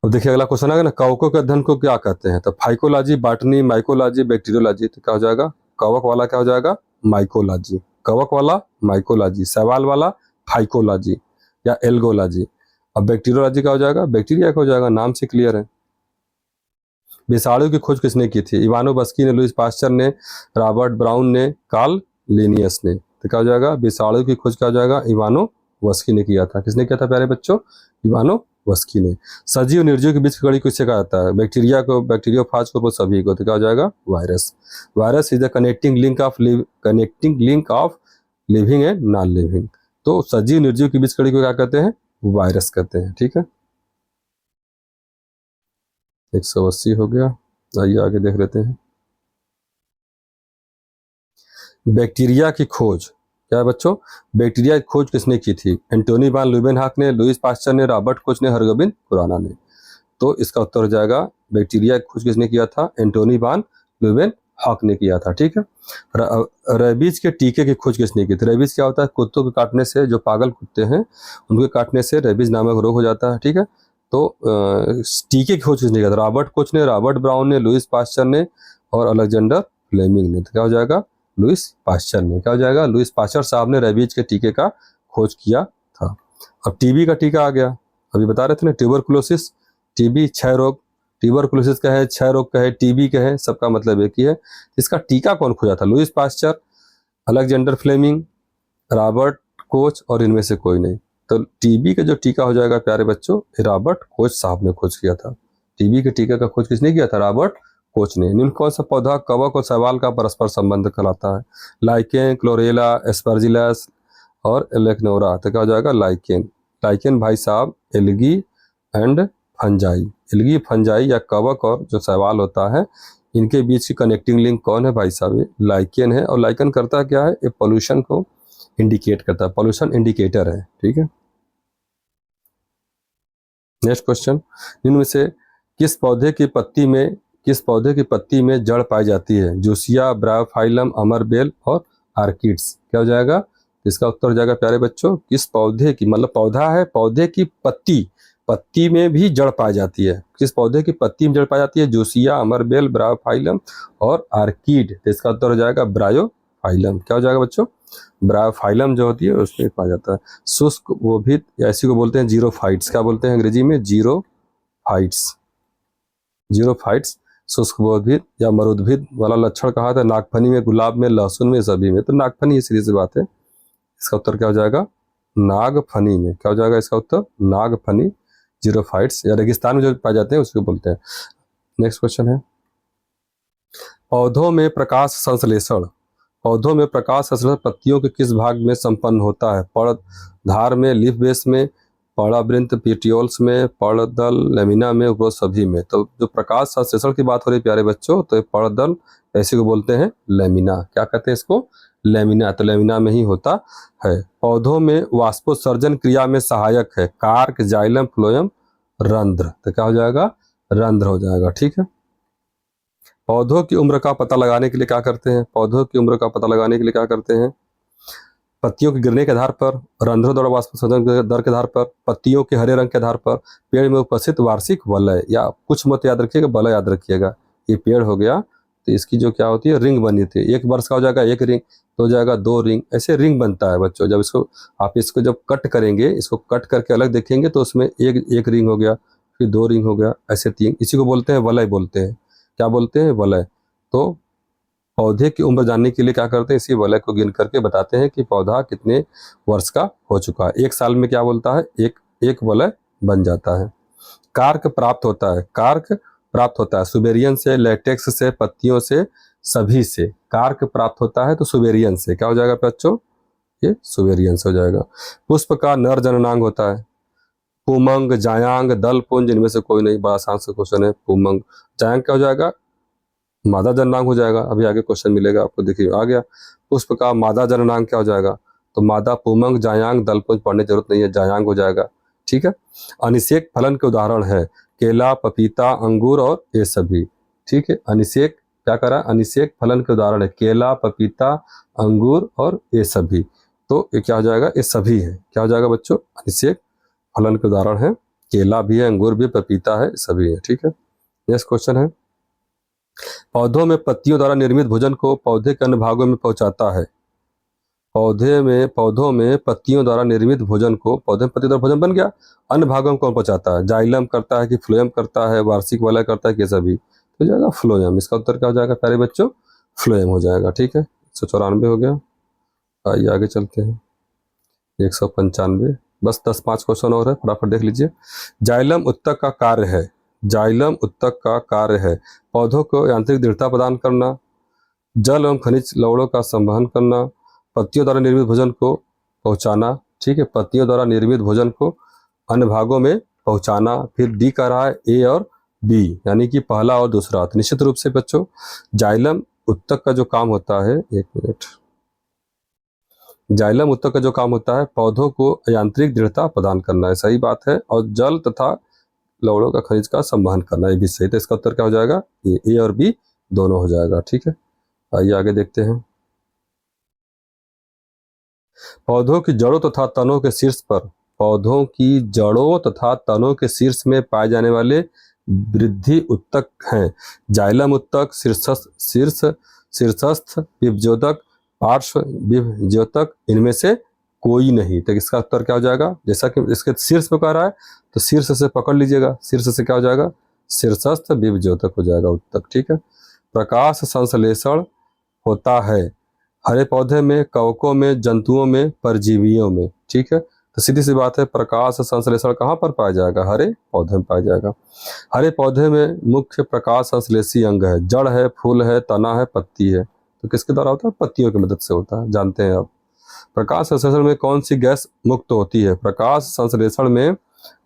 अब देखिए अगला क्वेश्चन आएगा ना, कवकों के अध्ययन को क्या कहते हैं? तो फाइकोलॉजी, बॉटनी, माइकोलॉजी, बैक्टीरियोलॉजी। तो क्या हो जाएगा? कवक वाला क्या हो जाएगा? माइकोलॉजी। कवक वाला माइकोलॉजी, शैवाल वाला फाइकोलॉजी या एल्गोलॉजी। अब बैक्टीरियोलॉजी क्या हो जाएगा? बैक्टीरिया का हो जाएगा, नाम से क्लियर है। विषाणु की खोज किसने की थी? इवानो बस्की ने, लुईस पास्चर ने, रॉबर्ट ब्राउन ने, कार्ल लिनियस ने। तो क्या हो जाएगा? विषाणु की खोज क्या हो जाएगा? इवानो बस्की ने किया था। किसने किया था प्यारे बच्चों? इवानो बस्की ने। सजीव निर्जीव के बीच की कड़ी किससे कहा जाता है? बैक्टीरिया को, बैक्टीरियोफाज को, सभी को। तो क्या हो जाएगा? Virus. Virus is the connecting link of living and non living. तो सजीव निर्जीव के बीच कड़ी को क्या कहते हैं? वायरस कहते हैं। ठीक है। 180 हो गया। आइए आगे देख लेते हैं। बैक्टीरिया की खोज क्या है बच्चों? बैक्टीरिया की खोज किसने की थी? एंटोनी वान ल्यूवेनहॉक ने, लुईस पास्चर ने, रॉबर्ट कोच ने, हरगोबिन खुराना ने। तो इसका उत्तर हो जाएगा, बैक्टीरिया की खोज किसने किया था? एंटोनी वान ल्यूवेनहॉक ने किया था। ठीक है। रेबीज के टीके की खोज किसने की थी? रेबीज क्या होता है? कुत्तों के काटने से, जो पागल कुत्ते हैं उनके काटने से रेबीज नामक रोग हो जाता है। ठीक है। तो टीके की खोज किसने किया था? रॉबर्ट कोच ने, रॉबर्ट ब्राउन ने, लुईस पास्चर ने और अलेक्जेंडर फ्लेमिंग ने। तो क्या हो जाएगा? लुईस पास्चर ने। क्या हो जाएगा? लुईस पास्चर साहब ने रेबीज के टीके का खोज किया था। अब टीबी का टीका आ गया। अभी बता रहे थे ना, ट्यूबरकुलोसिस, टीबी, क्षय रोग। ट्यूबरकुलोसिस का है, क्षय रोग का है, टीबी का है, सबका मतलब एक ही है। इसका टीका कौन खोजा था? Louis Pasteur, Alexander Fleming, Robert Koch और इनमें से कोई नहीं। तो टीबी का जो टीका हो जाएगा प्यारे बच्चों, रॉबर्ट कोच साहब ने खोज किया था। टीबी के टीके का खोज किसने किया था? रॉबर्ट कोच ने। निम्न कौन सा पौधा कवक और शैवाल का परस्पर संबंध कहलाता है? लाइकेन, क्लोरेला, एस्परजिलस और एलेक्नोरा। तो क्या हो जाएगा? लाइकेन। लाइकेन भाई साहब algae and fungi. Algae, fungi या कवक और जो शैवाल होता है, इनके बीच की कनेक्टिंग लिंक कौन है भाई साहब? ये लाइकेन है। और लाइकेन करता क्या है? ये पोल्यूशन को इंडिकेट करता है, पोल्यूशन इंडिकेटर है। ठीक है। नेक्स्ट क्वेश्चन, इनमें से किस पौधे की पत्ती में जड़ पाई जाती है? जूसिया, ब्रायोफाइलम, अमरबेल और आर्किड्स। क्या हो जाएगा? इसका उत्तर हो जाएगा प्यारे बच्चों, किस पौधे की, मतलब पौधा है, पौधे की पत्ती में भी जड़ पाई जाती है। किस पौधे की पत्ती में जड़ पाई जाती है? जूसिया, अमरबेल, ब्रायोफाइलम और आर्किड। तो इसका उत्तर हो जाएगा ब्रायोफाइलम। क्या हो जाएगा बच्चों? ब्रायोफाइलम जो होती है उसमें पाया जाता है। शुष्क वोभित, ऐसी को बोलते हैं जीरोफाइट्स। क्या बोलते हैं अंग्रेजी में? जीरोफाइट्स। जीरोफाइट्स शुष्क वोभित या मरुद्भिद वाला लक्षण कहा था? नागफनी में, गुलाब में, लहसुन में, सभी में। तो नागफनी ये सीधी सी बात है। इसका उत्तर क्या हो जाएगा? नागफनी में। क्या हो जाएगा इसका उत्तर? नागफनी। जीरोफाइट्स या रेगिस्तान में जो पाए जाते हैं उसको बोलते हैं। नेक्स्ट क्वेश्चन है, पौधों में प्रकाश संश्लेषण पत्तियों के किस भाग में संपन्न होता है? पर्णधार में, लीफ बेस में, पर्णवृंत, पेटियोल्स में, पर्णदल, लेमिना में, उपरोक्त सभी में। तो जो प्रकाश संश्लेषण की बात हो रही है प्यारे बच्चों, तो पर्णदल ऐसे को बोलते हैं लेमिना। क्या कहते हैं इसको? लेमिना। तो लेमिना में ही होता है। पौधों में वाष्पोत्सर्जन क्रिया में सहायक है? कार्क, जाइलम, फ्लोएम, रंध्र। तो क्या हो जाएगा? रंध्र हो जाएगा। ठीक है। पौधों की उम्र का पता लगाने के लिए क्या करते हैं? पौधों की उम्र का पता लगाने के लिए क्या करते हैं? पत्तियों के गिरने के आधार पर, रंध्रों द्वारा वाष्पोत्सर्जन के दर के आधार पर, पत्तियों के हरे रंग के आधार पर, पेड़ में उपस्थित वार्षिक वलय, या कुछ मत याद रखिएगा, वलय याद रखिएगा। ये पेड़ हो गया तो इसकी जो क्या होती है? रिंग बनी थी। 1 वर्ष का हो जाएगा 1 रिंग, तो हो जाएगा 2 रिंग, ऐसे रिंग बनता है बच्चों। जब इसको आप जब कट करेंगे, इसको कट करके अलग देखेंगे तो उसमें एक रिंग हो गया, फिर 2 रिंग हो गया, ऐसे 3। इसी को बोलते हैं वलय बोलते हैं। क्या बोलते हैं, वलय। तो पौधे की उम्र जानने के लिए क्या करते हैं, इसी वलय को गिन करके बताते हैं कि पौधा कितने वर्ष का हो चुका है। एक साल में क्या बोलता है, एक वलय बन जाता है। कार्क प्राप्त होता है, कार्क प्राप्त होता है सुबेरियन से, लेटेक्स से, पत्तियों से, सभी से। कार्क प्राप्त होता है तो सुबेरियन से, क्या हो जाएगा बच्चों, ये सुबेरियन से हो जाएगा। पुष्प का नर जननांग होता है, पुमंग, जायांग, दलपुंज, इनमें से कोई नहीं। बड़ा आसान सा क्वेश्चन है। पुमंग, जायांग क्या हो जाएगा, मादा जननांग हो जाएगा। अभी आगे क्वेश्चन मिलेगा आपको, देखिए आ गया। पुष्प का मादा जननांग क्या हो जाएगा, तो मादा पुमंग, जायांग, दलपुंज पढ़ने की जरूरत नहीं है, जायांग हो जाएगा। ठीक है। अनिषेक फलन के उदाहरण है केला, पपीता, अंगूर और ये सभी। ठीक है, अनिषेक क्या करा, अनिषेक फलन के उदाहरण है केला, पपीता, अंगूर और ये सभी। तो ये क्या हो जाएगा, ये सभी है। क्या हो जाएगा बच्चों, अनिषेक फलन के उदाहरण है केला भी है, अंगूर भी, पपीता है, सभी है। ठीक है। नेक्स्ट क्वेश्चन है, पौधों में पत्तियों द्वारा निर्मित भोजन को पौधे के अन्य भागों में पहुंचाता है। पौधों में पत्तियों द्वारा निर्मित भोजन को, पौधे में पत्ती द्वारा भोजन बन गया, अन्य भागों में कौन पहुंचाता है, जाइलम करता है कि फ्लोएम करता है, वार्षिक वलय करता है कि सभी, तो जाएगा फ्लोएम। इसका उत्तर क्या हो जाएगा प्यारे बच्चों, फ्लोएम हो जाएगा। ठीक है, 194 हो गया। आइए आगे चलते हैं, 195। बस 10-5 क्वेश्चन और है, फटाफट देख लीजिए। जाइलम उत्तक का कार्य है, जाइलम उत्तक का कार्य है पौधों को यांत्रिक दृढ़ता प्रदान करना, जल एवं खनिज लवणों का संवहन करना, पत्तियों द्वारा निर्मित भोजन को पहुंचाना। ठीक है, पत्तियों द्वारा निर्मित भोजन को अन्य भागों में पहुंचाना। फिर डी का रहा है ए और बी, यानी कि पहला और दूसरा। तो निश्चित रूप से बच्चों जाइलम उत्तक का जो काम होता है, एक मिनट, जाइलम उत्तक का जो काम होता है पौधों को यांत्रिक दृढ़ता प्रदान करना है, सही बात है, और जल तथा लवणों का खनिज का संवहन करना, ये भी सही। तो इसका उत्तर क्या हो जाएगा, ए और बी दोनों हो जाएगा। ठीक है, आइए आगे देखते हैं। पौधों की जड़ों तथा तनों के शीर्ष पर, पौधों की जड़ों तथा तनों के शीर्ष में पाए जाने वाले वृद्धि उत्तक हैं जाइलम उत्तक, शीर्षस्थ विभज्योतक, पार्श्व विभज्योतक, इनमें से कोई नहीं। तो इसका उत्तर क्या हो जाएगा, जैसा कि इसके शीर्ष पे कह रहा है तो शीर्ष से पकड़ लीजिएगा, शीर्ष से क्या हो जाएगा, शीर्षस्थ विभज्योतक हो जाएगा उत्तक। ठीक है। प्रकाश संश्लेषण होता है हरे पौधे में, कवकों में, जंतुओं में, परजीवियों में। ठीक है, तो सीधी सी बात है, प्रकाश संश्लेषण कहाँ पर पाया जाएगा, हरे पौधे में पाया जाएगा। हरे पौधे में मुख्य प्रकाश संश्लेषी अंग है, जड़ है, फूल है, तना है, पत्ती है। तो किसके द्वारा होता है, पत्तियों की मदद से होता है, जानते हैं आप। प्रकाश संश्लेषण में कौन सी गैस मुक्त होती है, प्रकाश संश्लेषण में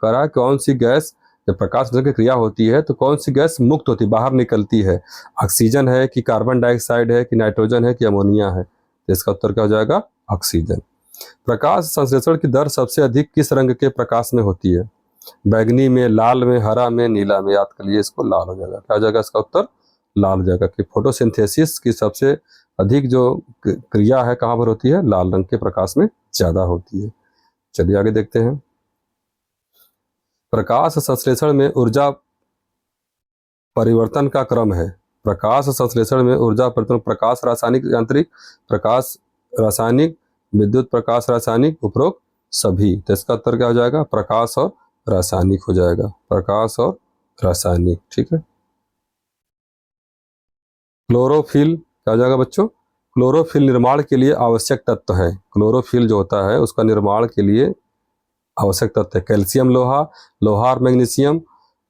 करा कौन सी गैस, जब प्रकाश संश्लेषण की क्रिया होती है तो कौन सी गैस मुक्त होती है, बाहर निकलती है, ऑक्सीजन है कि कार्बन डाइऑक्साइड है कि नाइट्रोजन है कि अमोनिया है। तो इसका उत्तर क्या हो जाएगा, ऑक्सीजन। प्रकाश संश्लेषण की दर सबसे अधिक किस रंग के प्रकाश में होती है, बैगनी में, लाल में, हरा में, नीला में। याद कर लिए इसको, लाल हो जाएगा। क्या हो जाएगा इसका उत्तर, लाल हो जाएगा। कि फोटोसिंथेसिस की सबसे अधिक जो क्रिया है कहाँ पर होती है, लाल रंग के प्रकाश में ज्यादा होती है। चलिए आगे देखते हैं। प्रकाश संश्लेषण में ऊर्जा परिवर्तन का क्रम है, प्रकाश संश्लेषण में ऊर्जा परिवर्तन, प्रकाश रासायनिक यांत्रिक, प्रकाश रासायनिक, विद्युत प्रकाश रासायनिक, उपरोक्त सभी। तो इसका उत्तर क्या हो जाएगा, प्रकाश और रासायनिक हो जाएगा, प्रकाश और रासायनिक। ठीक है। क्लोरोफिल क्या हो जाएगा बच्चों, क्लोरोफिल निर्माण के लिए आवश्यक तत्व है, क्लोरोफिल जो होता है उसका निर्माण के लिए आवश्यक तत्व है कैल्शियम, लोहा, लोहा और मैग्नीशियम,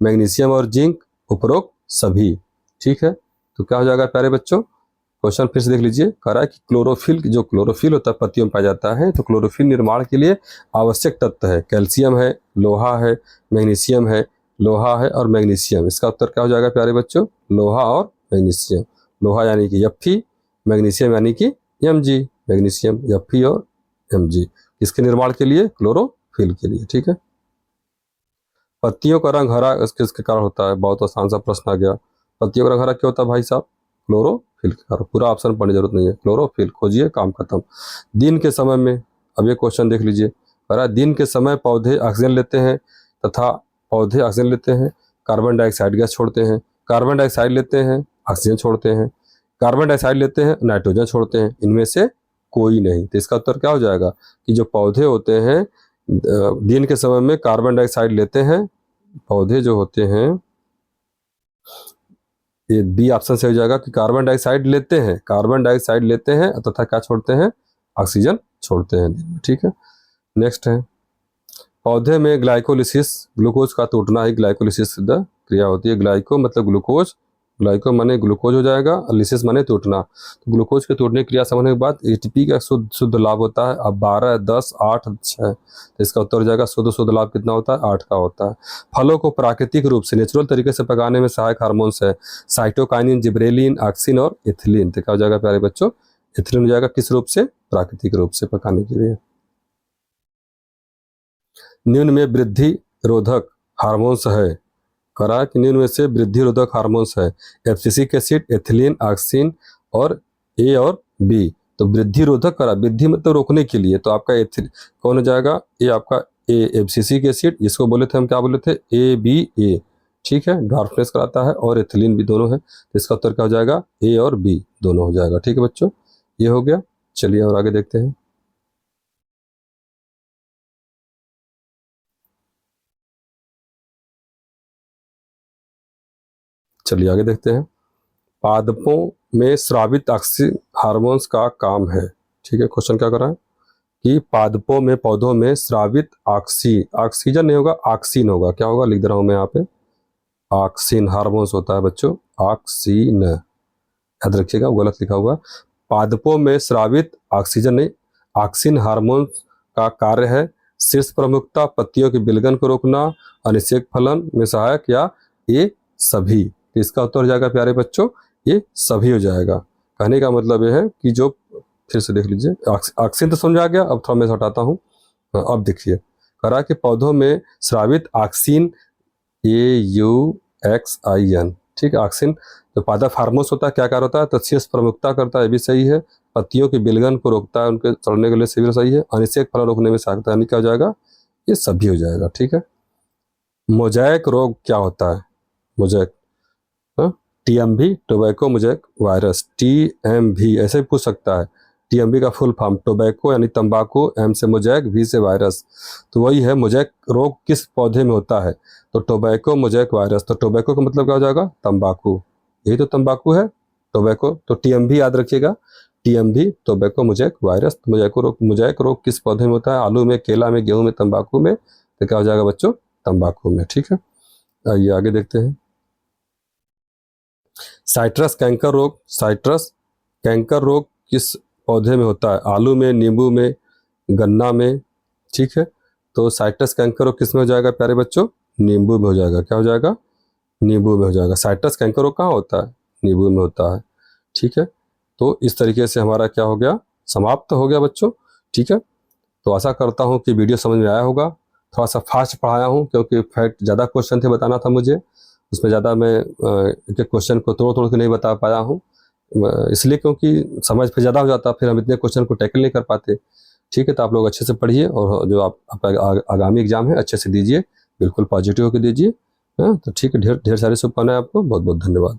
मैग्नीशियम और जिंक, उपरोक्त सभी। ठीक है, तो क्या हो जाएगा प्यारे बच्चों, क्वेश्चन फिर से देख लीजिए। कह रहा है कि क्लोरोफिल, जो क्लोरोफिल होता है पत्तियों में पाया जाता है, तो क्लोरोफिल निर्माण के लिए आवश्यक तत्व है कैल्शियम है, लोहा है, मैग्नीशियम है, लोहा है और मैग्नीशियम। इसका उत्तर क्या हो जाएगा प्यारे बच्चों, लोहा और मैग्नीशियम। लोहा यानी कि Fe, मैग्नीशियम यानी कि Mg, मैग्नीशियम Fe और Mg, इसके निर्माण के लिए, क्लोरोफिल के लिए। ठीक है। पत्तियों का रंग हरा किसके कारण होता है, बहुत आसान सा प्रश्न आ गया। पत्तियों का रंग हरा क्यों होता है भाई साहब, क्लोरोफिल के कारण। पूरा ऑप्शन पढ़ने की जरूरत नहीं है, क्लोरोफिल खोजिए, काम खत्म। दिन के समय में, अब ये क्वेश्चन देख लीजिए, कह रहा है दिन के समय पौधे ऑक्सीजन लेते हैं तथा पौधे ऑक्सीजन लेते हैं, कार्बन डाइऑक्साइड गैस छोड़ते हैं, कार्बन डाइऑक्साइड लेते हैं, ऑक्सीजन छोड़ते हैं, कार्बन डाइऑक्साइड लेते हैं, नाइट्रोजन छोड़ते हैं, इनमें से कोई नहीं। तो इसका उत्तर क्या हो जाएगा कि जो पौधे होते हैं दिन के समय में कार्बन डाइऑक्साइड लेते हैं, पौधे जो होते हैं ये बी ऑप्शन से हो जाएगा कि कार्बन डाइऑक्साइड लेते हैं, कार्बन डाइऑक्साइड लेते हैं तथा क्या छोड़ते हैं, ऑक्सीजन छोड़ते हैं। ठीक है, नेक्स्ट है पौधे में ग्लाइकोलिसिस, ग्लूकोज का टूटना ही ग्लाइकोलिसिस क्रिया होती है। ग्लाइको मतलब ग्लूकोज, ग्लाइको माने ग्लूकोज हो जाएगा और लिसिस माने टूटना। तो ग्लूकोज के टूटने की क्रिया समझने के बाद एटीपी का शुद्ध शुद्ध लाभ होता है अब 12, 10, 8, 6, तो इसका उत्तर हो जाएगा शुद्ध शुद्ध लाभ कितना होता है, 8 का होता है। फलों को प्राकृतिक रूप से नेचुरल तरीके से पकाने में सहायक हार्मोन्स है साइटोकाइनिन, जिब्रेलिन, ऑक्सिन और एथिलीन। तो क्या हो जाएगा प्यारे बच्चों, एथिलीन हो जाएगा किस रूप से, प्राकृतिक रूप से पकाने के लिए। निम्न में वृद्धि रोधक हार्मोन्स है, करा कि निम्न में से वृद्धि रोधक हार्मोन्स है एब्सिसिक एसिड, एथिलीन, ऑक्सिन और ए और बी। तो वृद्धि रोधक करा, वृद्धि मतलब रोकने के लिए, तो आपका एथिल कौन हो जाएगा, ये आपका ए एब्सिसिक एसिड, जिसको बोले थे हम क्या बोले थे, ए बी ए। ठीक है, ड्वार्फनेस कराता है और एथिलीन भी दोनों है, तो इसका उत्तर क्या हो जाएगा, ए और बी दोनों हो जाएगा। ठीक है बच्चों, ये हो गया। चलिए और आगे देखते हैं। चलिए आगे देखते हैं। पादपों में स्रावित ऑक्सीन हार्मोन्स का काम है। ठीक है, क्वेश्चन क्या कर रहा है कि पादपों में, पौधों में स्रावित ऑक्सीजन नहीं होगा, ऑक्सीन होगा। क्या होगा, लिख दे रहा हूं मैं यहाँ पे, ऑक्सीन हार्मोन्स होता है बच्चों, ऑक्सीन, याद रखिएगा, वो गलत लिखा हुआ। पादपों में स्रावित ऑक्सीजन नहीं, ऑक्सीन हार्मोन का कार्य है शीर्ष प्रमुखता पत्तियों के विलगन को रोकना, अनिषेक फलन में सहायक, या ये सभी। तो इसका उत्तर हो जाएगा प्यारे बच्चों, ये सभी हो जाएगा। कहने का मतलब ये है कि जो, फिर से देख लीजिए, ऑक्सीजन तो समझ आ गया, अब थोड़ा मैं हटाता हूँ। अब देखिए, करा कि पौधों में स्रावित ऑक्सीन, AUXIN, ठीक है, ऑक्सीन तो पादप हार्मोन्स होता है, क्या कार्य होता है, तो शीर्ष प्रमुखता करता है, ये भी सही है। पत्तियों के विलगन को रोकता है, उनके चढ़ने के लिए सभी सही है। अनिषेक फलन रोकने में सहायता, यानी क्या हो जाएगा, ये सभी हो जाएगा। ठीक है, मोजैक रोग क्या होता है, mosaic, TMV tobacco mosaic virus, TMV ऐसे भी पूछ सकता है। TMV का फुल फॉर्म टोबैको यानी तंबाकू, M से मोजैक, V से वायरस, तो वही है। मोजैक रोग किस पौधे में होता है, तो टोबैको मोजैक वायरस। तो टोबैको का मतलब क्या हो जाएगा, तंबाकू, यही तो तंबाकू है, टोबैको। तो TMV याद रखिएगा, TMV tobacco mosaic virus. Mosaic रोग किस पौधे में होता है, आलू में, केला में, गेहूं में, तंबाकू में। तो क्या हो जाएगा बच्चों, तंबाकू में। ठीक है, आइए आगे देखते हैं। साइट्रस कैंकर रोग, साइट्रस कैंकर रोग किस पौधे में होता है, आलू में, नींबू में, गन्ना में। ठीक है, तो साइट्रस कैंकर रोग किस में हो जाएगा प्यारे बच्चों, नींबू में हो जाएगा। क्या हो जाएगा, नींबू में हो जाएगा। साइट्रस कैंकर रोग कहाँ होता है, नींबू में होता है। ठीक है, तो इस तरीके से हमारा क्या हो गया, समाप्त हो गया बच्चों। ठीक है, तो आशा करता हूँ कि वीडियो समझ में आया होगा। थोड़ा सा फास्ट पढ़ाया हूँ क्योंकि फैक्ट ज़्यादा क्वेश्चन थे, बताना था मुझे, उसमें ज़्यादा मैं एक एक क्वेश्चन को तोड़ तोड़ के नहीं बता पाया हूँ, इसलिए क्योंकि समझ फिर ज़्यादा हो जाता, फिर हम इतने क्वेश्चन को टैकल नहीं कर पाते। ठीक है, तो आप लोग अच्छे से पढ़िए और जो आपका आगामी एग्जाम है अच्छे से दीजिए, बिल्कुल पॉजिटिव होकर दीजिए। हाँ, तो ठीक है, ढेर ढेर सारी शुभकामनाएं आपको, बहुत बहुत धन्यवाद।